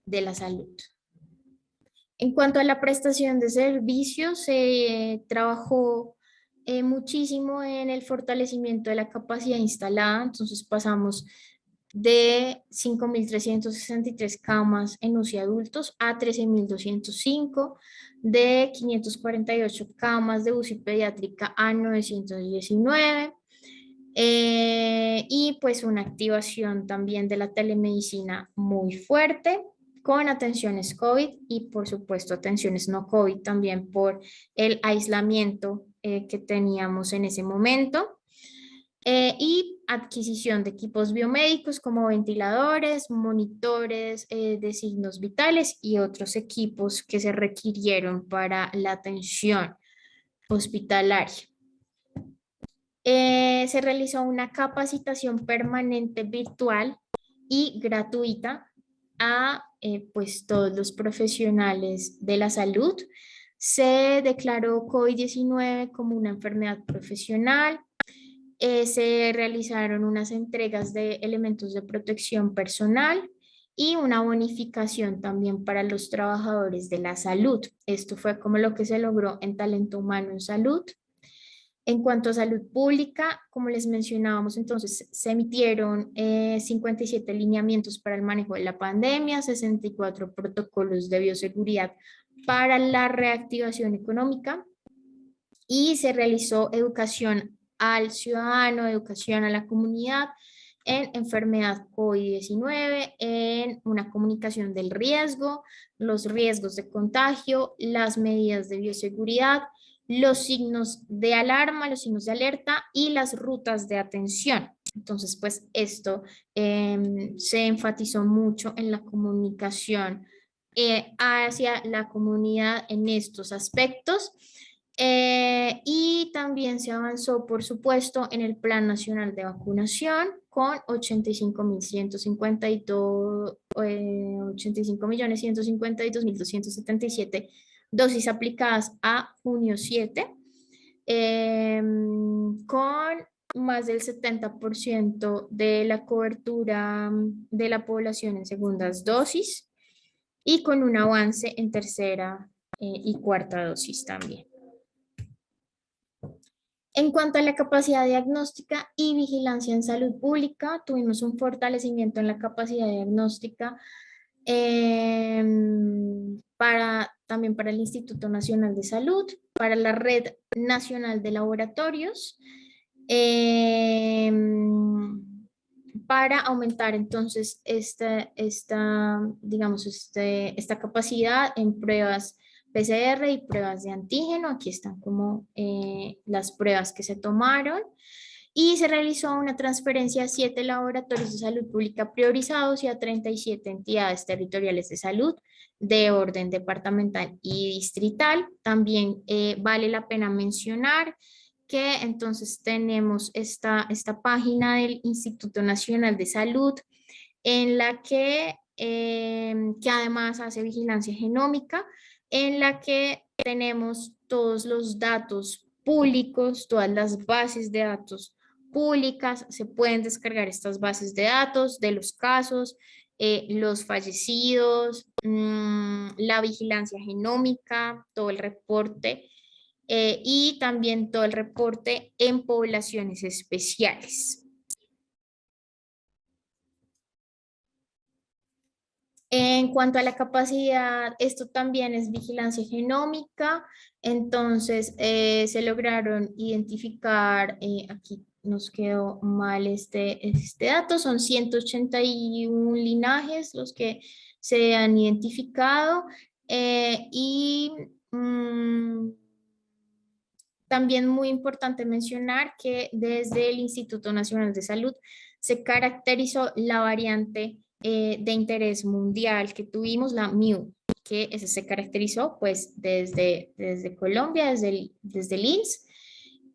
de la salud. En cuanto a la prestación de servicios, se trabajó muchísimo en el fortalecimiento de la capacidad instalada, entonces pasamos de 5.363 camas en UCI adultos a 13.205, de 548 camas de UCI pediátrica a 919, y pues una activación también de la telemedicina muy fuerte, con atenciones COVID y por supuesto atenciones no COVID también por el aislamiento que teníamos en ese momento. Y adquisición de equipos biomédicos como ventiladores, monitores de signos vitales y otros equipos que se requirieron para la atención hospitalaria. Se realizó una capacitación permanente virtual y gratuita a pues todos los profesionales de la salud. Se declaró COVID-19 como una enfermedad profesional. Se realizaron unas entregas de elementos de protección personal y una bonificación también para los trabajadores de la salud. Esto fue como lo que se logró en talento humano en salud. En cuanto a salud pública, como les mencionábamos, entonces se emitieron 57 lineamientos para el manejo de la pandemia, 64 protocolos de bioseguridad para la reactivación económica, y se realizó educación al ciudadano, educación a la comunidad en enfermedad COVID-19, en una comunicación del riesgo, los riesgos de contagio, las medidas de bioseguridad, los signos de alarma, los signos de alerta y las rutas de atención. Entonces, pues esto se enfatizó mucho en la comunicación hacia la comunidad en estos aspectos. Y también se avanzó, por supuesto, en el Plan Nacional de Vacunación con 85.152.277 dosis aplicadas a junio 7, con más del 70% de la cobertura de la población en segundas dosis y con un avance en tercera y cuarta dosis también. En cuanto a la capacidad diagnóstica y vigilancia en salud pública, tuvimos un fortalecimiento en la capacidad diagnóstica también para el Instituto Nacional de Salud, para la Red Nacional de Laboratorios, para aumentar entonces esta capacidad en pruebas PCR y pruebas de antígeno. Aquí están como las pruebas que se tomaron. y se realizó una transferencia a 7 laboratorios de salud pública priorizados y a 37 entidades territoriales de salud de orden departamental y distrital. También vale la pena mencionar que entonces tenemos esta página del Instituto Nacional de Salud en la que además hace vigilancia genómica, en la que tenemos todos los datos públicos, todas las bases de datos públicas. Se pueden descargar estas bases de datos de los casos, los fallecidos, la vigilancia genómica, todo el reporte y también todo el reporte en poblaciones especiales. En cuanto a la capacidad, esto también es vigilancia genómica, entonces se lograron identificar, aquí nos quedó mal este dato, son 181 linajes los que se han identificado y también muy importante mencionar que desde el Instituto Nacional de Salud se caracterizó la variante de interés mundial que tuvimos, la MIU, que ese se caracterizó pues desde Colombia, desde el INS.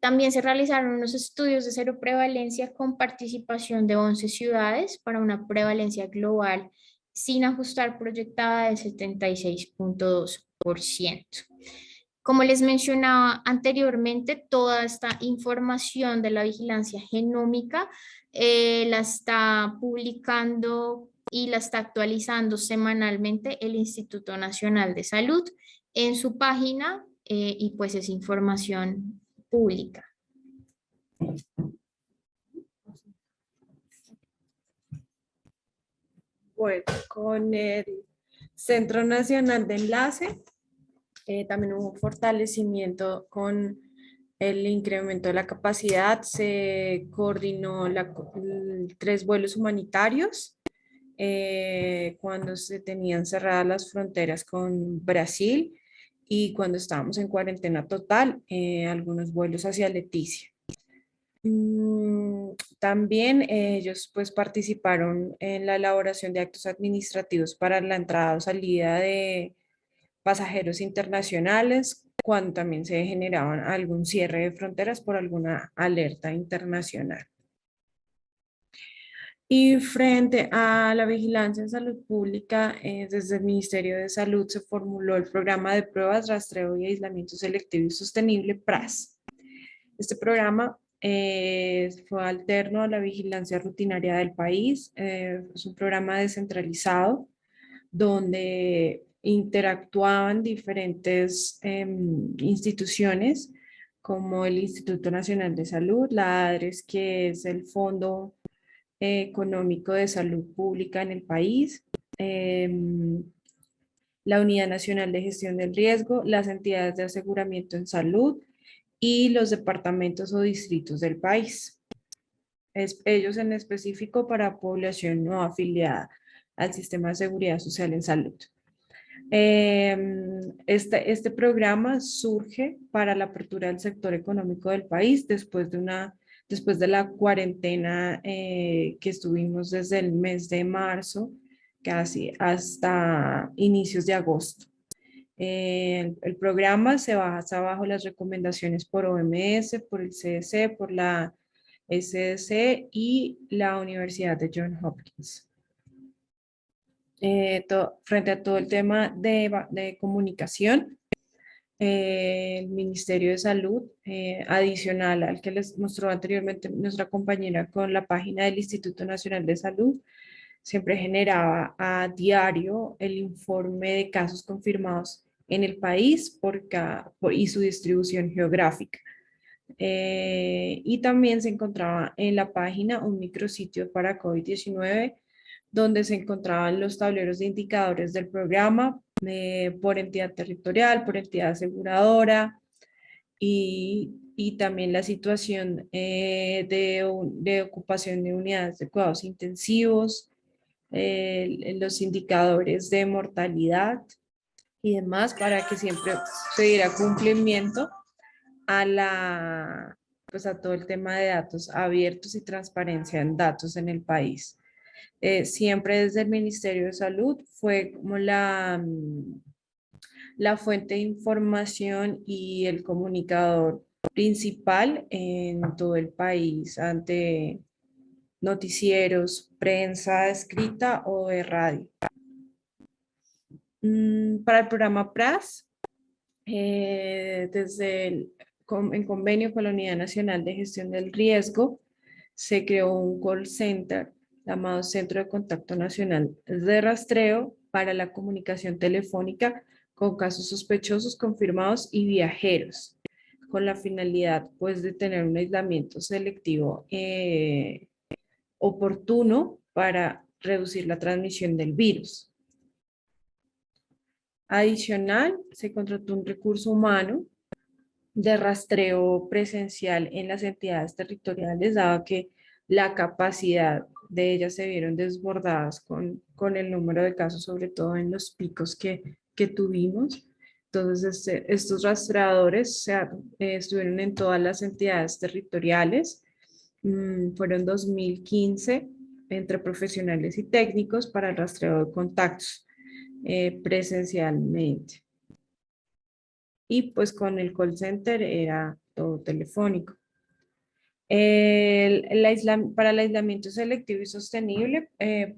También se realizaron unos estudios de cero prevalencia con participación de 11 ciudades para una prevalencia global sin ajustar proyectada del 76.2%. Como les mencionaba anteriormente, toda esta información de la vigilancia genómica la está publicando y la está actualizando semanalmente el Instituto Nacional de Salud en su página y pues es información pública. Bueno, con el Centro Nacional de Enlace también hubo fortalecimiento con el incremento de la capacidad. Se coordinó 3 vuelos humanitarios cuando se tenían cerradas las fronteras con Brasil y cuando estábamos en cuarentena total, algunos vuelos hacia Leticia. También ellos pues participaron en la elaboración de actos administrativos para la entrada o salida de pasajeros internacionales cuando también se generaban algún cierre de fronteras por alguna alerta internacional. Y frente a la vigilancia en salud pública, desde el Ministerio de Salud se formuló el programa de pruebas, rastreo y aislamiento selectivo y sostenible, PRAS. Este programa fue alterno a la vigilancia rutinaria del país. Es un programa descentralizado donde interactuaban diferentes instituciones como el Instituto Nacional de Salud, la ADRES, que es el Fondo Económico de Salud Pública en el país, la Unidad Nacional de Gestión del Riesgo, las entidades de aseguramiento en salud y los departamentos o distritos del país. Ellos en específico para población no afiliada al Sistema de Seguridad Social en Salud. Este programa surge para la apertura del sector económico del país después de la cuarentena que estuvimos desde el mes de marzo casi hasta inicios de agosto. El programa se basa bajo las recomendaciones por OMS, por el CDC, por la SDC y la Universidad de Johns Hopkins. Frente a todo el tema de comunicación, el Ministerio de Salud, adicional al que les mostró anteriormente nuestra compañera con la página del Instituto Nacional de Salud, siempre generaba a diario el informe de casos confirmados en el país y su distribución geográfica. Y también se encontraba en la página un micrositio para COVID-19 donde se encontraban los tableros de indicadores del programa por entidad territorial, por entidad aseguradora y también la situación de ocupación de unidades de cuidados intensivos, los indicadores de mortalidad y demás para que siempre se diera cumplimiento a pues a todo el tema de datos abiertos y transparencia en datos en el país. Siempre desde el Ministerio de Salud fue como la fuente de información y el comunicador principal en todo el país ante noticieros, prensa escrita o de radio. Para el programa PRAS, en convenio con la Unidad Nacional de Gestión del Riesgo, se creó un call center llamado Centro de Contacto Nacional de Rastreo para la comunicación telefónica con casos sospechosos confirmados y viajeros, con la finalidad pues de tener un aislamiento selectivo oportuno para reducir la transmisión del virus. Adicional, se contrató un recurso humano de rastreo presencial en las entidades territoriales, dado que la capacidad de ellas se vieron desbordadas con el número de casos, sobre todo en los picos que tuvimos. Entonces, estos rastreadores estuvieron en todas las entidades territoriales. Fueron 2015 entre profesionales y técnicos para el rastreo de contactos presencialmente. Y pues con el call center era todo telefónico. Para el aislamiento selectivo y sostenible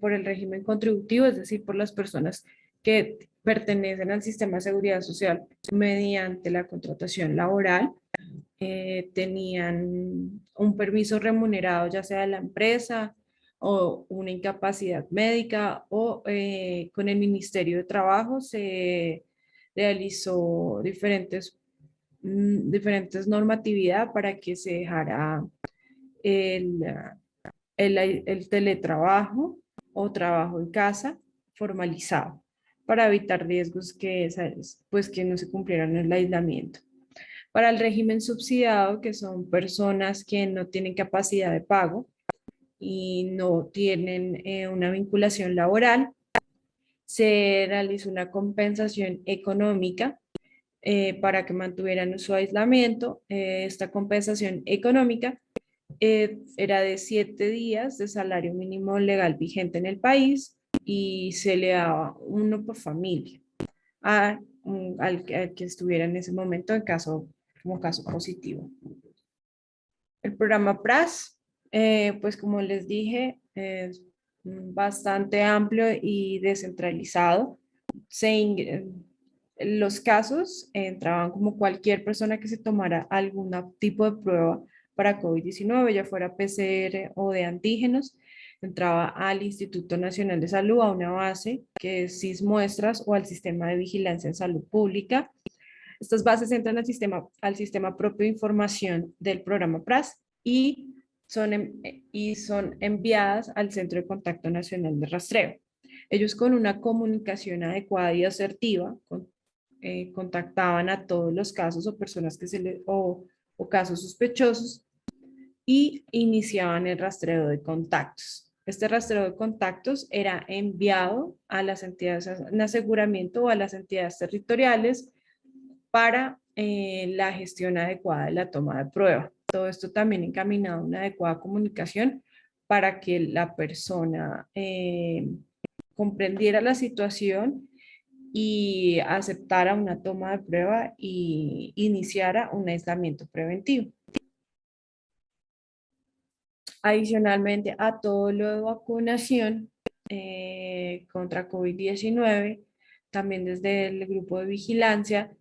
por el régimen contributivo, es decir, por las personas que pertenecen al sistema de seguridad social mediante la contratación laboral, tenían un permiso remunerado, ya sea de la empresa o una incapacidad médica, o con el Ministerio de Trabajo se realizó diferentes normatividad para que se dejara el teletrabajo o trabajo en casa formalizado para evitar riesgos que no se cumplieran el aislamiento. Para el régimen subsidiado, que son personas que no tienen capacidad de pago y no tienen una vinculación laboral, se realizó una compensación económica para que mantuvieran su aislamiento. Esta compensación económica era de 7 días de salario mínimo legal vigente en el país y se le daba uno por familia al que estuviera en ese momento como caso positivo. El programa PRAS, pues como les dije, es bastante amplio y descentralizado. Los casos entraban como cualquier persona que se tomara algún tipo de prueba para COVID-19, ya fuera PCR o de antígenos, entraba al Instituto Nacional de Salud, a una base que es SISmuestras o al Sistema de Vigilancia en Salud Pública. Estas bases entran al sistema propio de información del programa PRAS y son enviadas al Centro de Contacto Nacional de Rastreo. Ellos, con una comunicación adecuada y asertiva, contactaban a todos los casos o personas o casos sospechosos y iniciaban el rastreo de contactos. Este rastreo de contactos era enviado a las entidades de aseguramiento o a las entidades territoriales para la gestión adecuada de la toma de prueba. Todo esto también encaminado a una adecuada comunicación para que la persona comprendiera la situación y aceptara una toma de prueba y iniciara un aislamiento preventivo. Adicionalmente a todo lo de vacunación contra COVID-19, también desde el grupo de vigilancia,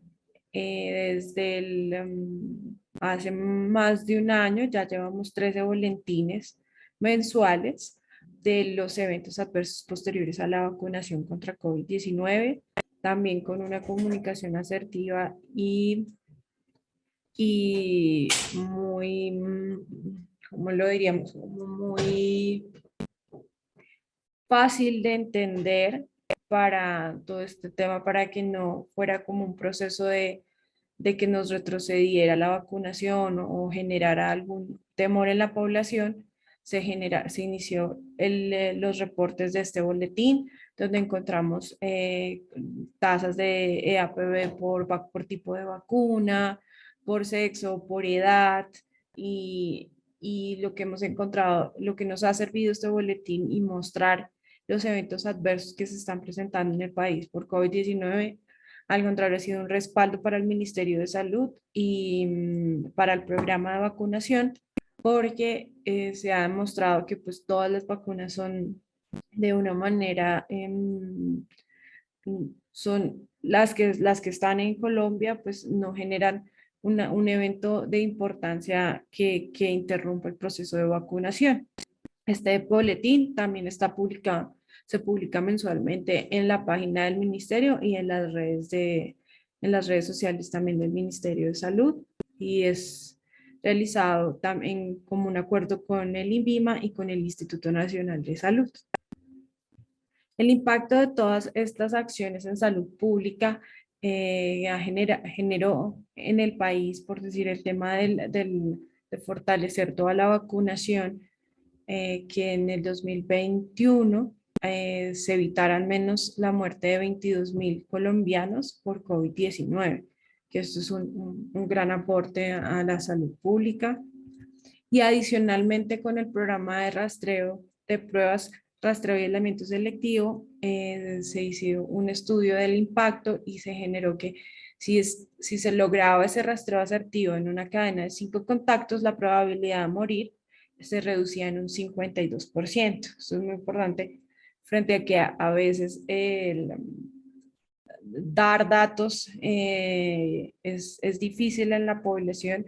hace más de un año ya llevamos 13 boletines mensuales de los eventos adversos posteriores a la vacunación contra COVID-19, también con una comunicación asertiva y muy, ¿cómo lo diríamos? Muy fácil de entender para todo este tema, para que no fuera como un proceso de que nos retrocediera la vacunación o generara algún temor en la población. Se inició los reportes de este boletín, donde encontramos tasas de EAPB por tipo de vacuna, por sexo, por edad, y lo que hemos encontrado, lo que nos ha servido este boletín y mostrar los eventos adversos que se están presentando en el país por COVID-19, al contrario, ha sido un respaldo para el Ministerio de Salud y para el programa de vacunación, porque se ha demostrado que pues todas las vacunas son de una manera, son las que están en Colombia, pues no generan un evento de importancia que interrumpa el proceso de vacunación. Este boletín también está publicado, se publica mensualmente en la página del ministerio y en las redes sociales también del Ministerio de Salud, y es realizado también como un acuerdo con el INVIMA y con el Instituto Nacional de Salud. El impacto de todas estas acciones en salud pública generó en el país, por decir, el tema de fortalecer toda la vacunación, que en el 2021 se evitara al menos la muerte de 22.000 colombianos por COVID-19, que esto es un gran aporte a la salud pública. Y adicionalmente, con el programa de rastreo de pruebas, rastreo y aislamiento selectivo, se hizo un estudio del impacto y se generó que si se lograba ese rastreo asertivo en una cadena de 5 contactos, la probabilidad de morir se reducía en un 52%. Esto es muy importante frente a que a veces dar datos es difícil en la población,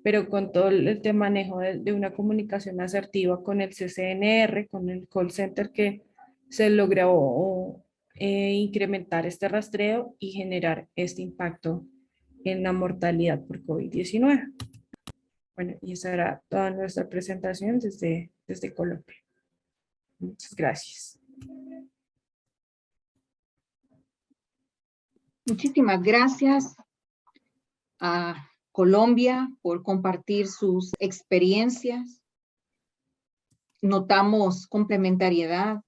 pero con todo el manejo de una comunicación asertiva con el CCNR, con el call center, que se logró incrementar este rastreo y generar este impacto en la mortalidad por COVID-19. Bueno, y esa era toda nuestra presentación desde Colombia. Muchas gracias. Muchísimas gracias a Colombia por compartir sus experiencias. Notamos complementariedad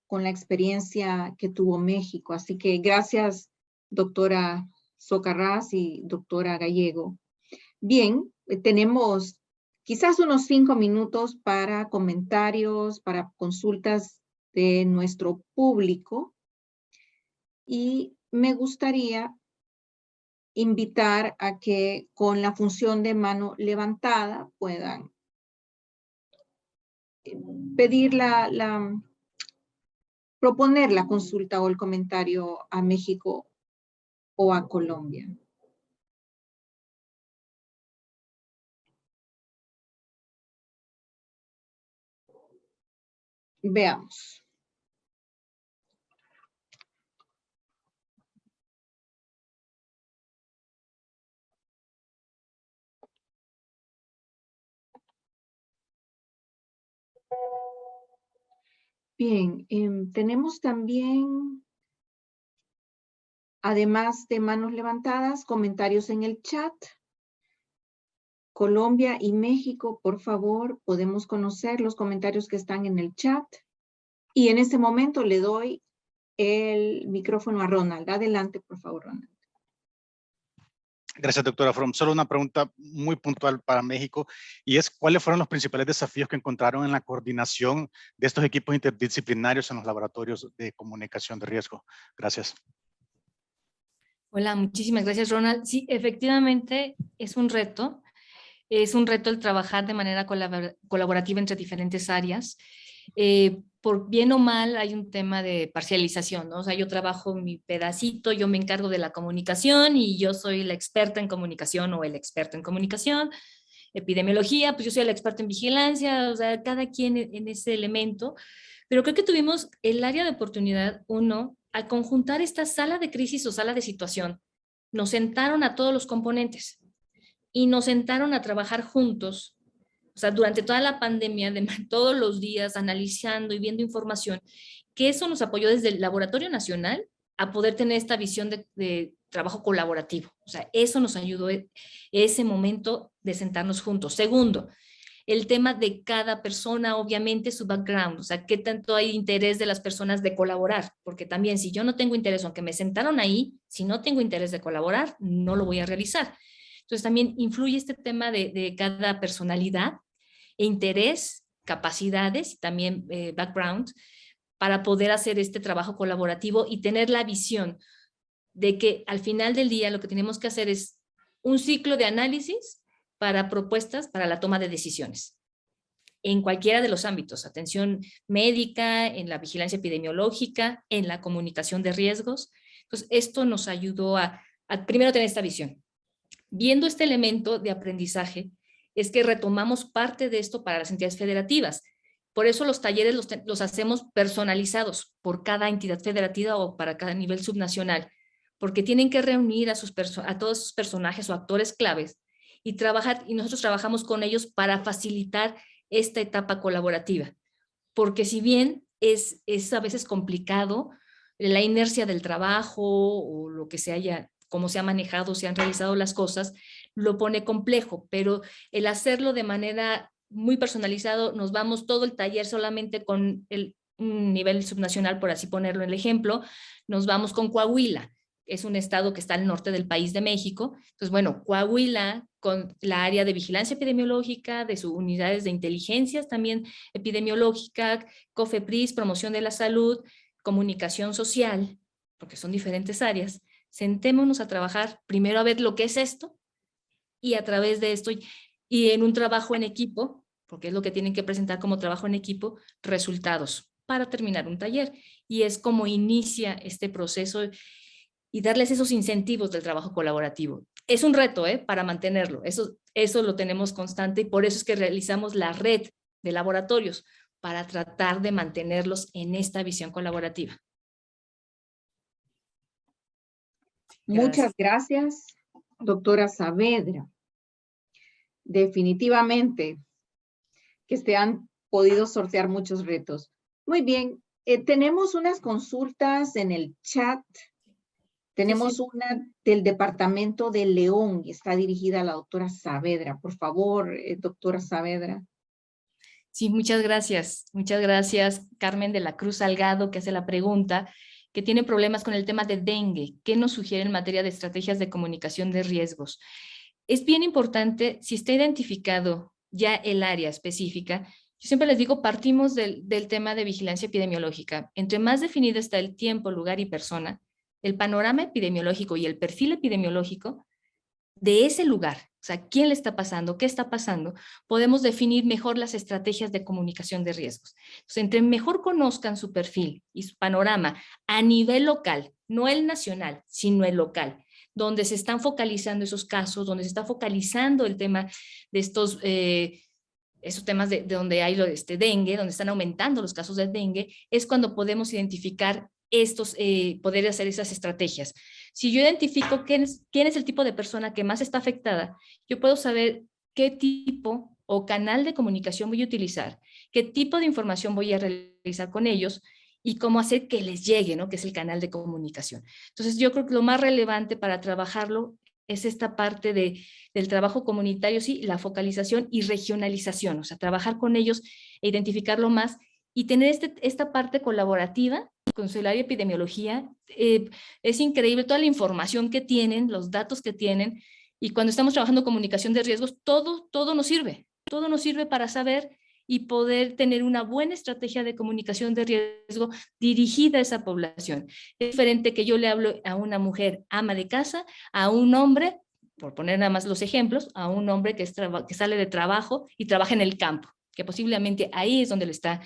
con la experiencia que tuvo México. Así que gracias, doctora Socarrás y doctora Gallego. Bien, tenemos quizás unos 5 minutos para comentarios, para consultas de nuestro público. Y me gustaría invitar a que con la función de mano levantada puedan pedir proponer la consulta o el comentario a México o a Colombia. Veamos. Bien, tenemos también, además de manos levantadas, comentarios en el chat. Colombia y México, por favor, podemos conocer los comentarios que están en el chat. Y en este momento le doy el micrófono a Ronald. Adelante, por favor, Ronald. Gracias, doctora From. Solo una pregunta muy puntual para México, y es: ¿cuáles fueron los principales desafíos que encontraron en la coordinación de estos equipos interdisciplinarios en los laboratorios de comunicación de riesgo? Gracias. Hola, muchísimas gracias, Ronald. Sí, efectivamente es un reto. Es un reto el trabajar de manera colaborativa entre diferentes áreas. Por bien o mal hay un tema de parcialización, ¿no? O sea, yo trabajo mi pedacito, yo me encargo de la comunicación y yo soy la experta en comunicación o el experto en comunicación. Epidemiología, pues yo soy la experta en vigilancia, o sea, cada quien en ese elemento. Pero creo que tuvimos el área de oportunidad, uno, al conjuntar esta sala de crisis o sala de situación, nos sentaron a todos los componentes y nos sentaron a trabajar juntos. O sea, durante toda la pandemia, todos los días analizando y viendo información, que eso nos apoyó desde el Laboratorio Nacional a poder tener esta visión de trabajo colaborativo. O sea, eso nos ayudó ese momento de sentarnos juntos. Segundo, el tema de cada persona, obviamente su background, o sea, qué tanto hay interés de las personas de colaborar, porque también si yo no tengo interés, aunque me sentaron ahí, si no tengo interés de colaborar, no lo voy a realizar. Entonces también influye este tema de cada personalidad, interés, capacidades, también background, para poder hacer este trabajo colaborativo y tener la visión de que al final del día lo que tenemos que hacer es un ciclo de análisis para propuestas para la toma de decisiones en cualquiera de los ámbitos, atención médica, en la vigilancia epidemiológica, en la comunicación de riesgos. Entonces, esto nos ayudó a primero tener esta visión. Viendo este elemento de aprendizaje, es que retomamos parte de esto para las entidades federativas. Por eso los talleres los hacemos personalizados por cada entidad federativa o para cada nivel subnacional, porque tienen que reunir a todos sus personajes o actores claves y trabajar, y nosotros trabajamos con ellos para facilitar esta etapa colaborativa. Porque si bien es a veces complicado, la inercia del trabajo o lo que se haya, cómo se ha manejado, se han realizado las cosas, lo pone complejo, pero el hacerlo de manera muy personalizado, nos vamos todo el taller solamente con un nivel subnacional, por así ponerlo en el ejemplo, nos vamos con Coahuila, es un estado que está al norte del país de México. Entonces, bueno, Coahuila, con la área de vigilancia epidemiológica, de sus unidades de inteligencias también epidemiológica, COFEPRIS, promoción de la salud, comunicación social, porque son diferentes áreas. Sentémonos a trabajar primero a ver lo que es esto y a través de esto y en un trabajo en equipo, porque es lo que tienen que presentar como trabajo en equipo, resultados para terminar un taller. Y es como inicia este proceso y darles esos incentivos del trabajo colaborativo. Es un reto para mantenerlo, eso lo tenemos constante y por eso es que realizamos la red de laboratorios para tratar de mantenerlos en esta visión colaborativa. Muchas gracias, doctora Saavedra. Definitivamente que se han podido sortear muchos retos. Muy bien, tenemos unas consultas en el chat. Tenemos una del departamento de León y está dirigida a la doctora Saavedra. Por favor, doctora Saavedra. Sí, muchas gracias. Muchas gracias, Carmen de la Cruz Salgado, que hace la pregunta, que tiene problemas con el tema de dengue. ¿Qué nos sugiere en materia de estrategias de comunicación de riesgos? Es bien importante, si está identificado ya el área específica, yo siempre les digo, partimos del tema de vigilancia epidemiológica. Entre más definido está el tiempo, lugar y persona, el panorama epidemiológico y el perfil epidemiológico de ese lugar, o sea, quién le está pasando, qué está pasando, podemos definir mejor las estrategias de comunicación de riesgos. Entonces, entre mejor conozcan su perfil y su panorama a nivel local, no el nacional, sino el local, donde se están focalizando esos casos, donde se está focalizando el tema de esos temas de donde hay dengue, donde están aumentando los casos de dengue, es cuando podemos identificar poder hacer esas estrategias. Si yo identifico quién es el tipo de persona que más está afectada, yo puedo saber qué tipo o canal de comunicación voy a utilizar, qué tipo de información voy a realizar con ellos y cómo hacer que les llegue, ¿no? Que es el canal de comunicación. Entonces, yo creo que lo más relevante para trabajarlo es esta parte del trabajo comunitario, sí, la focalización y regionalización, o sea, trabajar con ellos e identificarlo más y tener esta parte colaborativa con su área de epidemiología. Es increíble toda la información que tienen, los datos que tienen, y cuando estamos trabajando comunicación de riesgos, todo nos sirve para saber y poder tener una buena estrategia de comunicación de riesgo dirigida a esa población. Es diferente que yo le hablo a una mujer ama de casa, a un hombre, por poner nada más los ejemplos, a un hombre que sale de trabajo y trabaja en el campo, que posiblemente ahí es donde le está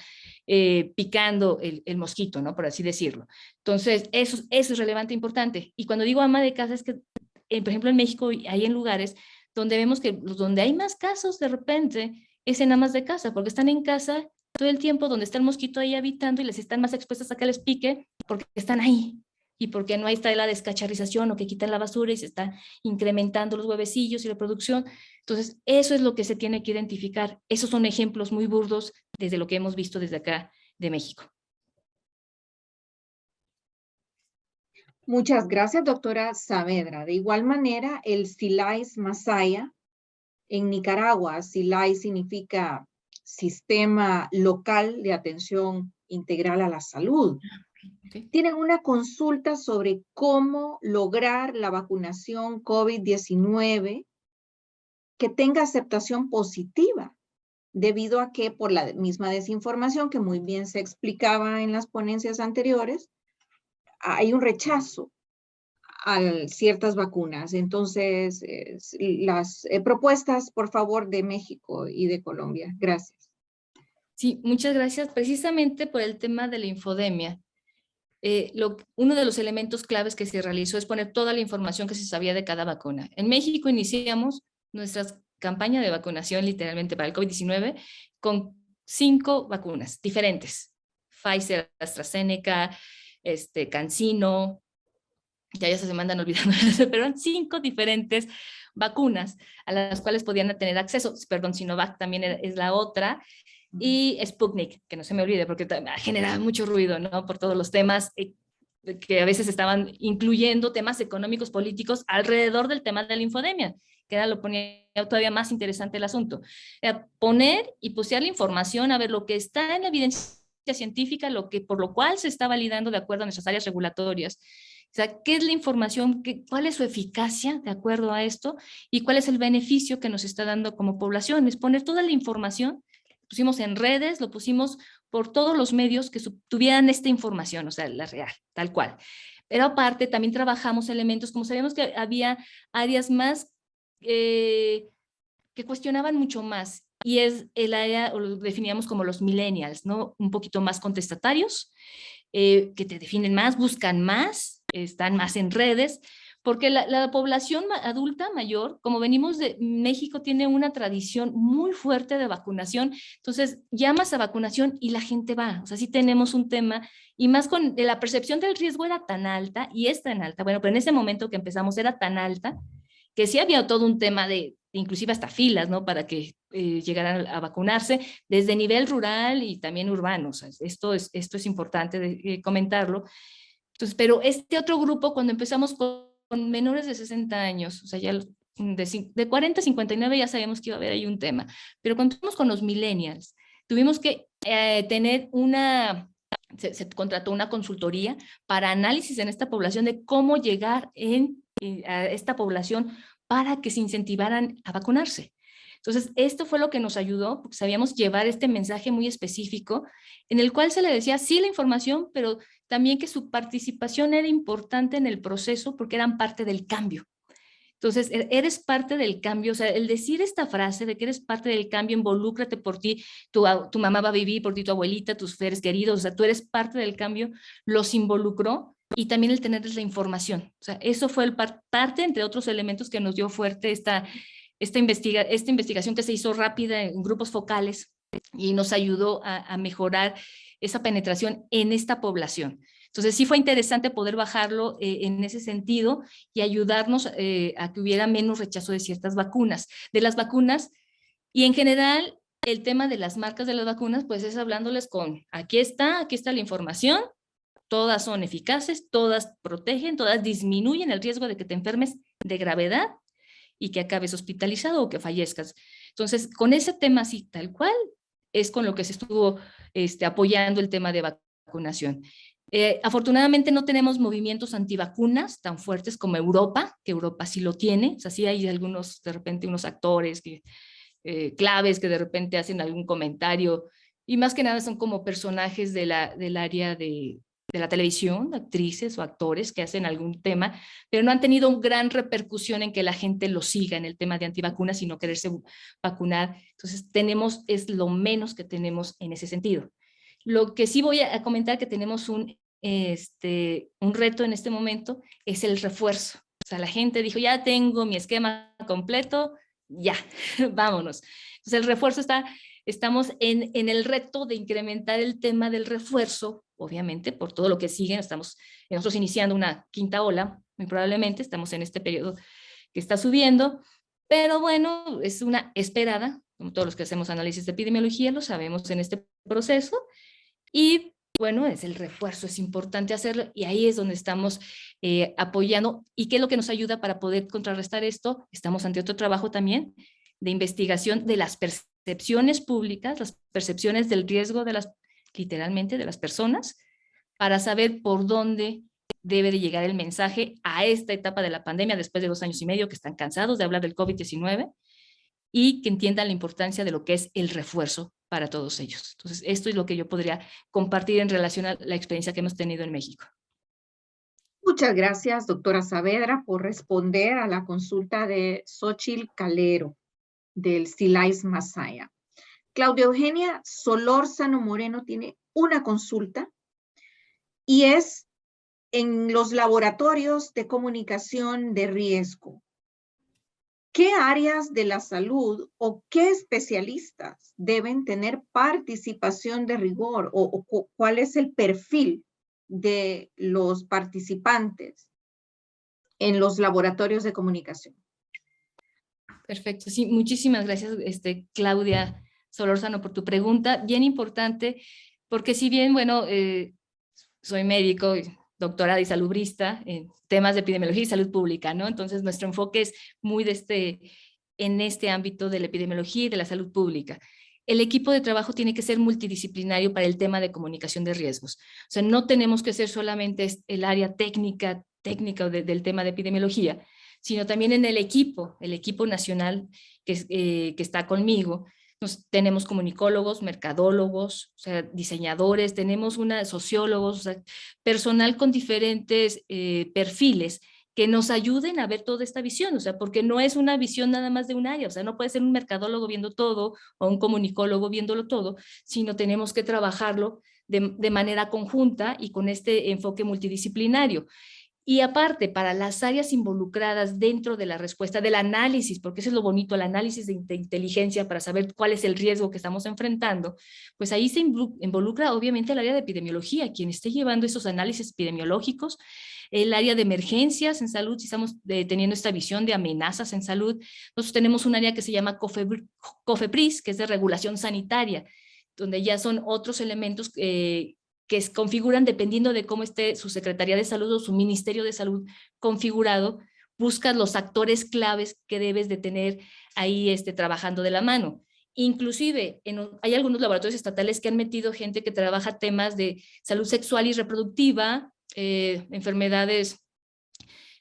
picando el mosquito, ¿no? Por así decirlo. Entonces, eso es relevante e importante. Y cuando digo ama de casa es que, por ejemplo, en México hay en lugares donde vemos que donde hay más casos de repente es en amas de casa, porque están en casa todo el tiempo donde está el mosquito ahí habitando y les están más expuestas a que les pique porque están ahí y porque no hay está la descacharrización o que quitan la basura y se está incrementando los huevecillos y la producción. Entonces, eso es lo que se tiene que identificar. Esos son ejemplos muy burdos desde lo que hemos visto desde acá de México. Muchas gracias, doctora Saavedra. De igual manera, el SILAIS Masaya en Nicaragua, SILAI significa Sistema Local de Atención Integral a la Salud. Okay. Tienen una consulta sobre cómo lograr la vacunación COVID-19 que tenga aceptación positiva, debido a que por la misma desinformación que muy bien se explicaba en las ponencias anteriores, hay un rechazo a ciertas vacunas. Entonces, las propuestas, por favor, de México y de Colombia. Gracias. Sí, muchas gracias. Precisamente por el tema de la infodemia, uno de los elementos claves que se realizó es poner toda la información que se sabía de cada vacuna. En México iniciamos nuestra campaña de vacunación literalmente para el COVID-19 con 5 vacunas diferentes. Pfizer, AstraZeneca, CanSino, ya se me andan olvidando, pero eran 5 diferentes vacunas a las cuales podían tener acceso. Perdón, Sinovac también es la otra. Y Sputnik, que no se me olvide, porque ha generado mucho ruido, ¿no? Por todos los temas que a veces estaban incluyendo temas económicos, políticos, alrededor del tema de la infodemia, que era lo ponía todavía más interesante el asunto. Era poner y postear la información, a ver lo que está en la evidencia científica, por lo cual se está validando de acuerdo a nuestras áreas regulatorias. O sea, ¿qué es la información? ¿Cuál es su eficacia de acuerdo a esto? ¿Y cuál es el beneficio que nos está dando como población? Es poner toda la información, pusimos en redes, lo pusimos por todos los medios que tuvieran esta información, o sea, la real, tal cual. Pero aparte también trabajamos elementos, como sabíamos que había áreas más que cuestionaban mucho más, y es el área, o lo definíamos como los millennials, ¿no? Un poquito más contestatarios, que te definen más, buscan más, están más en redes, porque la población adulta mayor, como venimos de México, tiene una tradición muy fuerte de vacunación, entonces llamas a vacunación y la gente va, o sea, sí tenemos un tema, y más con la percepción del riesgo era tan alta, y es tan alta, bueno, pero en ese momento que empezamos era tan alta, que sí había todo un tema de inclusive hasta filas, ¿no? Para que llegaran a vacunarse desde nivel rural y también urbano, o sea, esto es importante comentarlo. Entonces, pero este otro grupo, cuando empezamos con menores de 60 años, o sea, ya de 40 a 59 ya sabemos que iba a haber ahí un tema, pero cuando empezamos con los millennials, tuvimos que tener se contrató una consultoría para análisis en esta población de cómo llegar a esta población para que se incentivaran a vacunarse. Entonces, esto fue lo que nos ayudó, porque sabíamos llevar este mensaje muy específico, en el cual se le decía sí la información, pero también que su participación era importante en el proceso porque eran parte del cambio. Entonces, eres parte del cambio, o sea, el decir esta frase de que eres parte del cambio, involúcrate por ti, tu mamá va a vivir por ti, tu abuelita, tus seres queridos, o sea, tú eres parte del cambio, los involucró, y también el tenerles la información. O sea, eso fue parte, entre otros elementos, que nos dio fuerte esta investigación que se hizo rápida en grupos focales y nos ayudó a mejorar esa penetración en esta población. Entonces sí fue interesante poder bajarlo en ese sentido y ayudarnos a que hubiera menos rechazo de ciertas vacunas. De las vacunas, y en general el tema de las marcas de las vacunas, pues es hablándoles aquí está la información, todas son eficaces, todas protegen, todas disminuyen el riesgo de que te enfermes de gravedad y que acabes hospitalizado o que fallezcas. Entonces, con ese tema así tal cual, es con lo que se estuvo apoyando el tema de vacunación. Afortunadamente no tenemos movimientos antivacunas tan fuertes como Europa, que Europa sí lo tiene. O sea, sí hay algunos, de repente, unos actores claves que de repente hacen algún comentario, y más que nada son como personajes del área de la televisión, actrices o actores que hacen algún tema, pero no han tenido una gran repercusión en que la gente lo siga en el tema de antivacunas, sino quererse vacunar. Entonces es lo menos que tenemos en ese sentido. Lo que sí voy a comentar que tenemos un reto en este momento es el refuerzo. O sea, la gente dijo, ya tengo mi esquema completo, ya, vámonos. Entonces el refuerzo estamos en el reto de incrementar el tema del refuerzo, obviamente, por todo lo que sigue. Estamos nosotros iniciando una quinta ola, muy probablemente, estamos en este periodo que está subiendo, pero bueno, es una esperada, como todos los que hacemos análisis de epidemiología lo sabemos en este proceso, y bueno, es el refuerzo, es importante hacerlo, y ahí es donde estamos apoyando. ¿Y qué es lo que nos ayuda para poder contrarrestar esto? Estamos ante otro trabajo también de investigación de las percepciones públicas, las percepciones del riesgo literalmente de las personas, para saber por dónde debe de llegar el mensaje a esta etapa de la pandemia, después de 2 años y medio que están cansados de hablar del COVID-19, y que entiendan la importancia de lo que es el refuerzo para todos ellos. Entonces, esto es lo que yo podría compartir en relación a la experiencia que hemos tenido en México. Muchas gracias, doctora Saavedra, por responder a la consulta de Xochitl Calero, del SILAIS Masaya. Claudia Eugenia Solórzano Moreno tiene una consulta y es en los laboratorios de comunicación de riesgo. ¿Qué áreas de la salud o qué especialistas deben tener participación de rigor o cuál es el perfil de los participantes en los laboratorios de comunicación? Perfecto, sí, muchísimas gracias, Claudia Solórzano, por tu pregunta, bien importante, porque si bien, bueno, soy médico, doctora y salubrista en temas de epidemiología y salud pública, ¿no? Entonces, nuestro enfoque es muy en este ámbito de la epidemiología y de la salud pública. El equipo de trabajo tiene que ser multidisciplinario para el tema de comunicación de riesgos. O sea, no tenemos que ser solamente el área técnica del tema de epidemiología, sino también en el equipo nacional que está conmigo. Tenemos comunicólogos, mercadólogos, o sea, diseñadores, tenemos sociólogos, o sea, personal con diferentes perfiles que nos ayuden a ver toda esta visión, o sea, porque no es una visión nada más de un área, o sea, no puede ser un mercadólogo viendo todo o un comunicólogo viéndolo todo, sino tenemos que trabajarlo de manera conjunta y con este enfoque multidisciplinario. Y aparte, para las áreas involucradas dentro de la respuesta del análisis, porque eso es lo bonito, el análisis de inteligencia para saber cuál es el riesgo que estamos enfrentando, pues ahí se involucra obviamente el área de epidemiología, quien esté llevando esos análisis epidemiológicos, el área de emergencias en salud, si estamos teniendo esta visión de amenazas en salud. Nosotros tenemos un área que se llama COFEPRIS, que es de regulación sanitaria, donde ya son otros elementos que configuran dependiendo de cómo esté su Secretaría de Salud o su Ministerio de Salud configurado, buscas los actores claves que debes de tener ahí trabajando de la mano. Inclusive, hay algunos laboratorios estatales que han metido gente que trabaja temas de salud sexual y reproductiva, enfermedades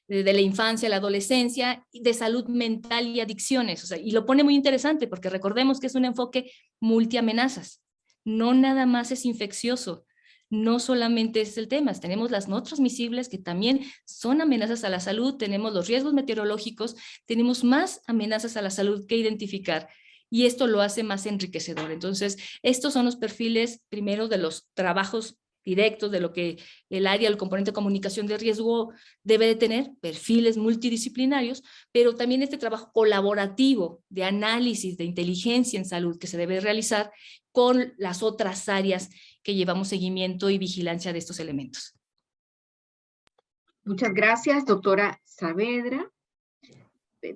de la infancia, la adolescencia, de salud mental y adicciones. O sea, y lo pone muy interesante porque recordemos que es un enfoque multiamenazas. No nada más es infeccioso. No solamente es el tema, tenemos las no transmisibles que también son amenazas a la salud, tenemos los riesgos meteorológicos, tenemos más amenazas a la salud que identificar y esto lo hace más enriquecedor. Entonces, estos son los perfiles primero de los trabajos directos de lo que el área, el componente de comunicación de riesgo debe de tener, perfiles multidisciplinarios, pero también este trabajo colaborativo de análisis de inteligencia en salud que se debe realizar con las otras áreas que llevamos seguimiento y vigilancia de estos elementos. Muchas gracias, doctora Saavedra.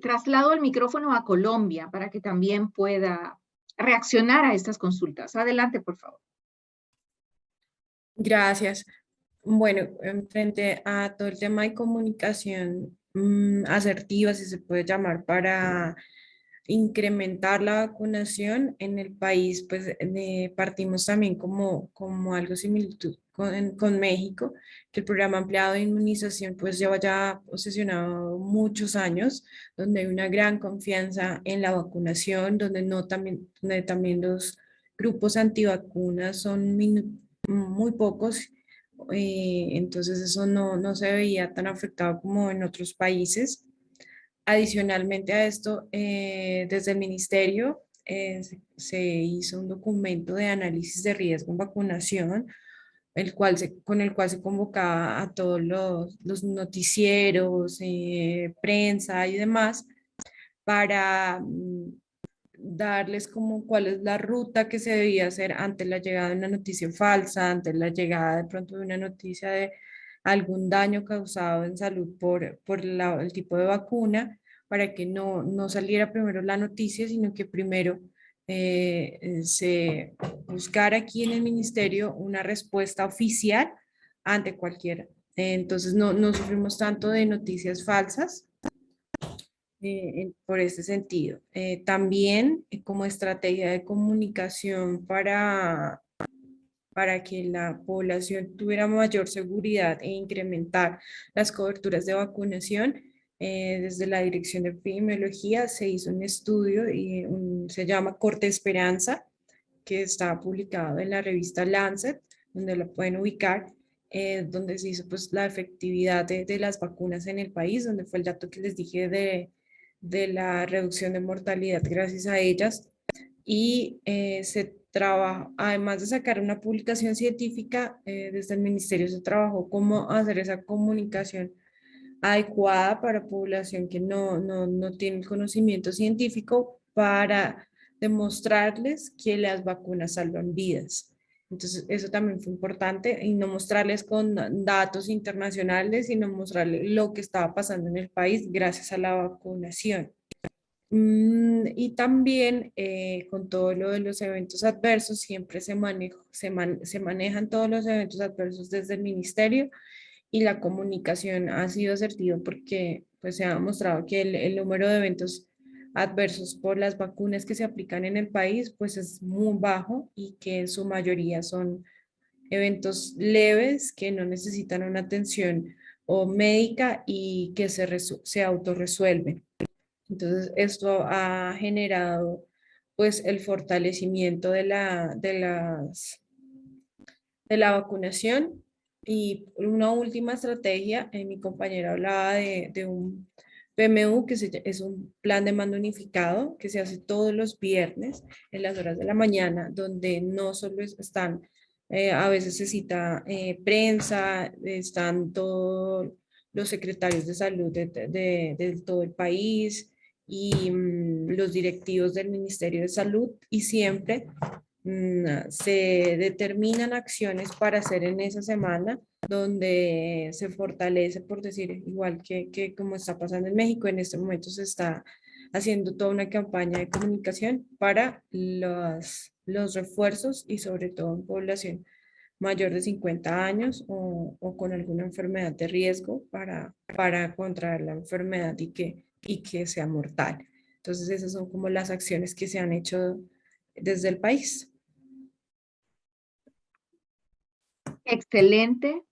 Traslado el micrófono a Colombia para que también pueda reaccionar a estas consultas. Adelante, por favor. Gracias. Bueno, frente a todo el tema de comunicación asertiva, si se puede llamar, para incrementar la vacunación en el país, pues partimos también como algo similitud con México, que el programa ampliado de inmunización pues lleva ya posesionado muchos años, donde hay una gran confianza en la vacunación, donde también los grupos antivacunas son muy pocos, entonces eso no se veía tan afectado como en otros países. Adicionalmente a esto, desde el ministerio se hizo un documento de análisis de riesgo en vacunación, con el cual se convocaba a todos los noticieros, prensa y demás, para darles como cuál es la ruta que se debía hacer ante la llegada de una noticia falsa, ante la llegada de pronto de una noticia de algún daño causado en salud por el tipo de vacuna, para que no saliera primero la noticia, sino que primero se buscara aquí en el ministerio una respuesta oficial ante cualquiera. Entonces no sufrimos tanto de noticias falsas por ese sentido. También como estrategia de comunicación para que la población tuviera mayor seguridad e incrementar las coberturas de vacunación, desde la Dirección de Epidemiología se hizo un estudio y se llama Corte Esperanza, que está publicado en la revista Lancet, donde lo pueden ubicar, donde se hizo pues, la efectividad de las vacunas en el país, donde fue el dato que les dije de la reducción de mortalidad gracias a ellas. Y se trabaja, además de sacar una publicación científica, desde el ministerio se trabajó cómo hacer esa comunicación adecuada para población que no tiene el conocimiento científico para demostrarles que las vacunas salvan vidas. Entonces, eso también fue importante y no mostrarles con datos internacionales, sino mostrarles lo que estaba pasando en el país gracias a la vacunación. Y también con todo lo de los eventos adversos, siempre se manejan todos los eventos adversos desde el ministerio y la comunicación ha sido asertiva porque pues, se ha mostrado que el número de eventos adversos por las vacunas que se aplican en el país pues es muy bajo y que en su mayoría son eventos leves que no necesitan una atención o médica y que se autorresuelven. Entonces, esto ha generado pues el fortalecimiento de la vacunación. Y una última estrategia, mi compañera hablaba de un PMU, que es un plan de mando unificado que se hace todos los viernes en las horas de la mañana, donde no solo están, a veces se cita prensa, están todos los secretarios de salud de todo el país y los directivos del Ministerio de Salud, y siempre se determinan acciones para hacer en esa semana donde se fortalece, por decir, igual que como está pasando en México, en este momento se está haciendo toda una campaña de comunicación para los refuerzos y sobre todo en población mayor de 50 años o con alguna enfermedad de riesgo para contraer la enfermedad y que sea mortal. Entonces esas son como las acciones que se han hecho desde el país. Excelente.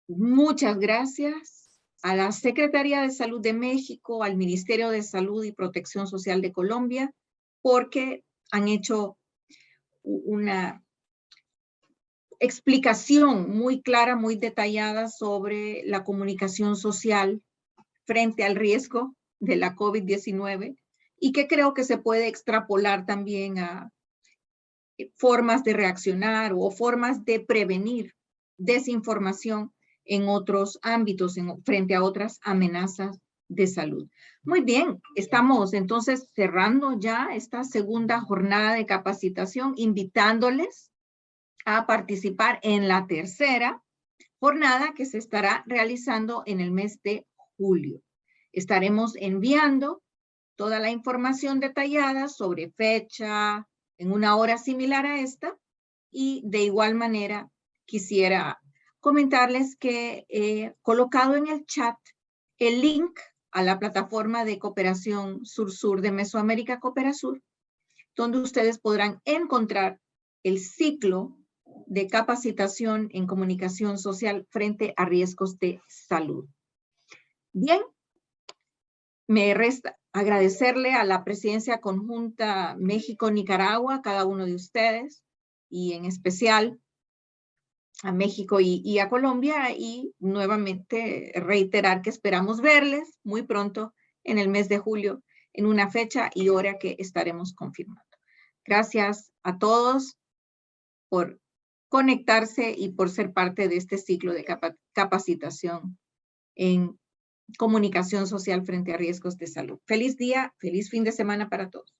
Muchas gracias a la Secretaría de Salud de México, al Ministerio de Salud y Protección Social de Colombia, porque han hecho una explicación muy clara, muy detallada sobre la comunicación social frente al riesgo de la COVID-19 y que creo que se puede extrapolar también a formas de reaccionar o formas de prevenir desinformación en otros ámbitos, frente a otras amenazas de salud. Muy bien, estamos entonces cerrando ya esta segunda jornada de capacitación, invitándoles a participar en la tercera jornada que se estará realizando en el mes de julio. Estaremos enviando toda la información detallada sobre fecha, en una hora similar a esta, y de igual manera quisiera comentarles que he colocado en el chat el link a la plataforma de cooperación Sur-Sur de Mesoamérica Cooperasur, donde ustedes podrán encontrar el ciclo de capacitación en comunicación social frente a riesgos de salud. Bien, me resta agradecerle a la Presidencia Conjunta México-Nicaragua, a cada uno de ustedes, y en especial a México y a Colombia, y nuevamente reiterar que esperamos verles muy pronto en el mes de julio, en una fecha y hora que estaremos confirmando. Gracias a todos por conectarse y por ser parte de este ciclo de capacitación en comunicación social frente a riesgos de salud. Feliz día, feliz fin de semana para todos.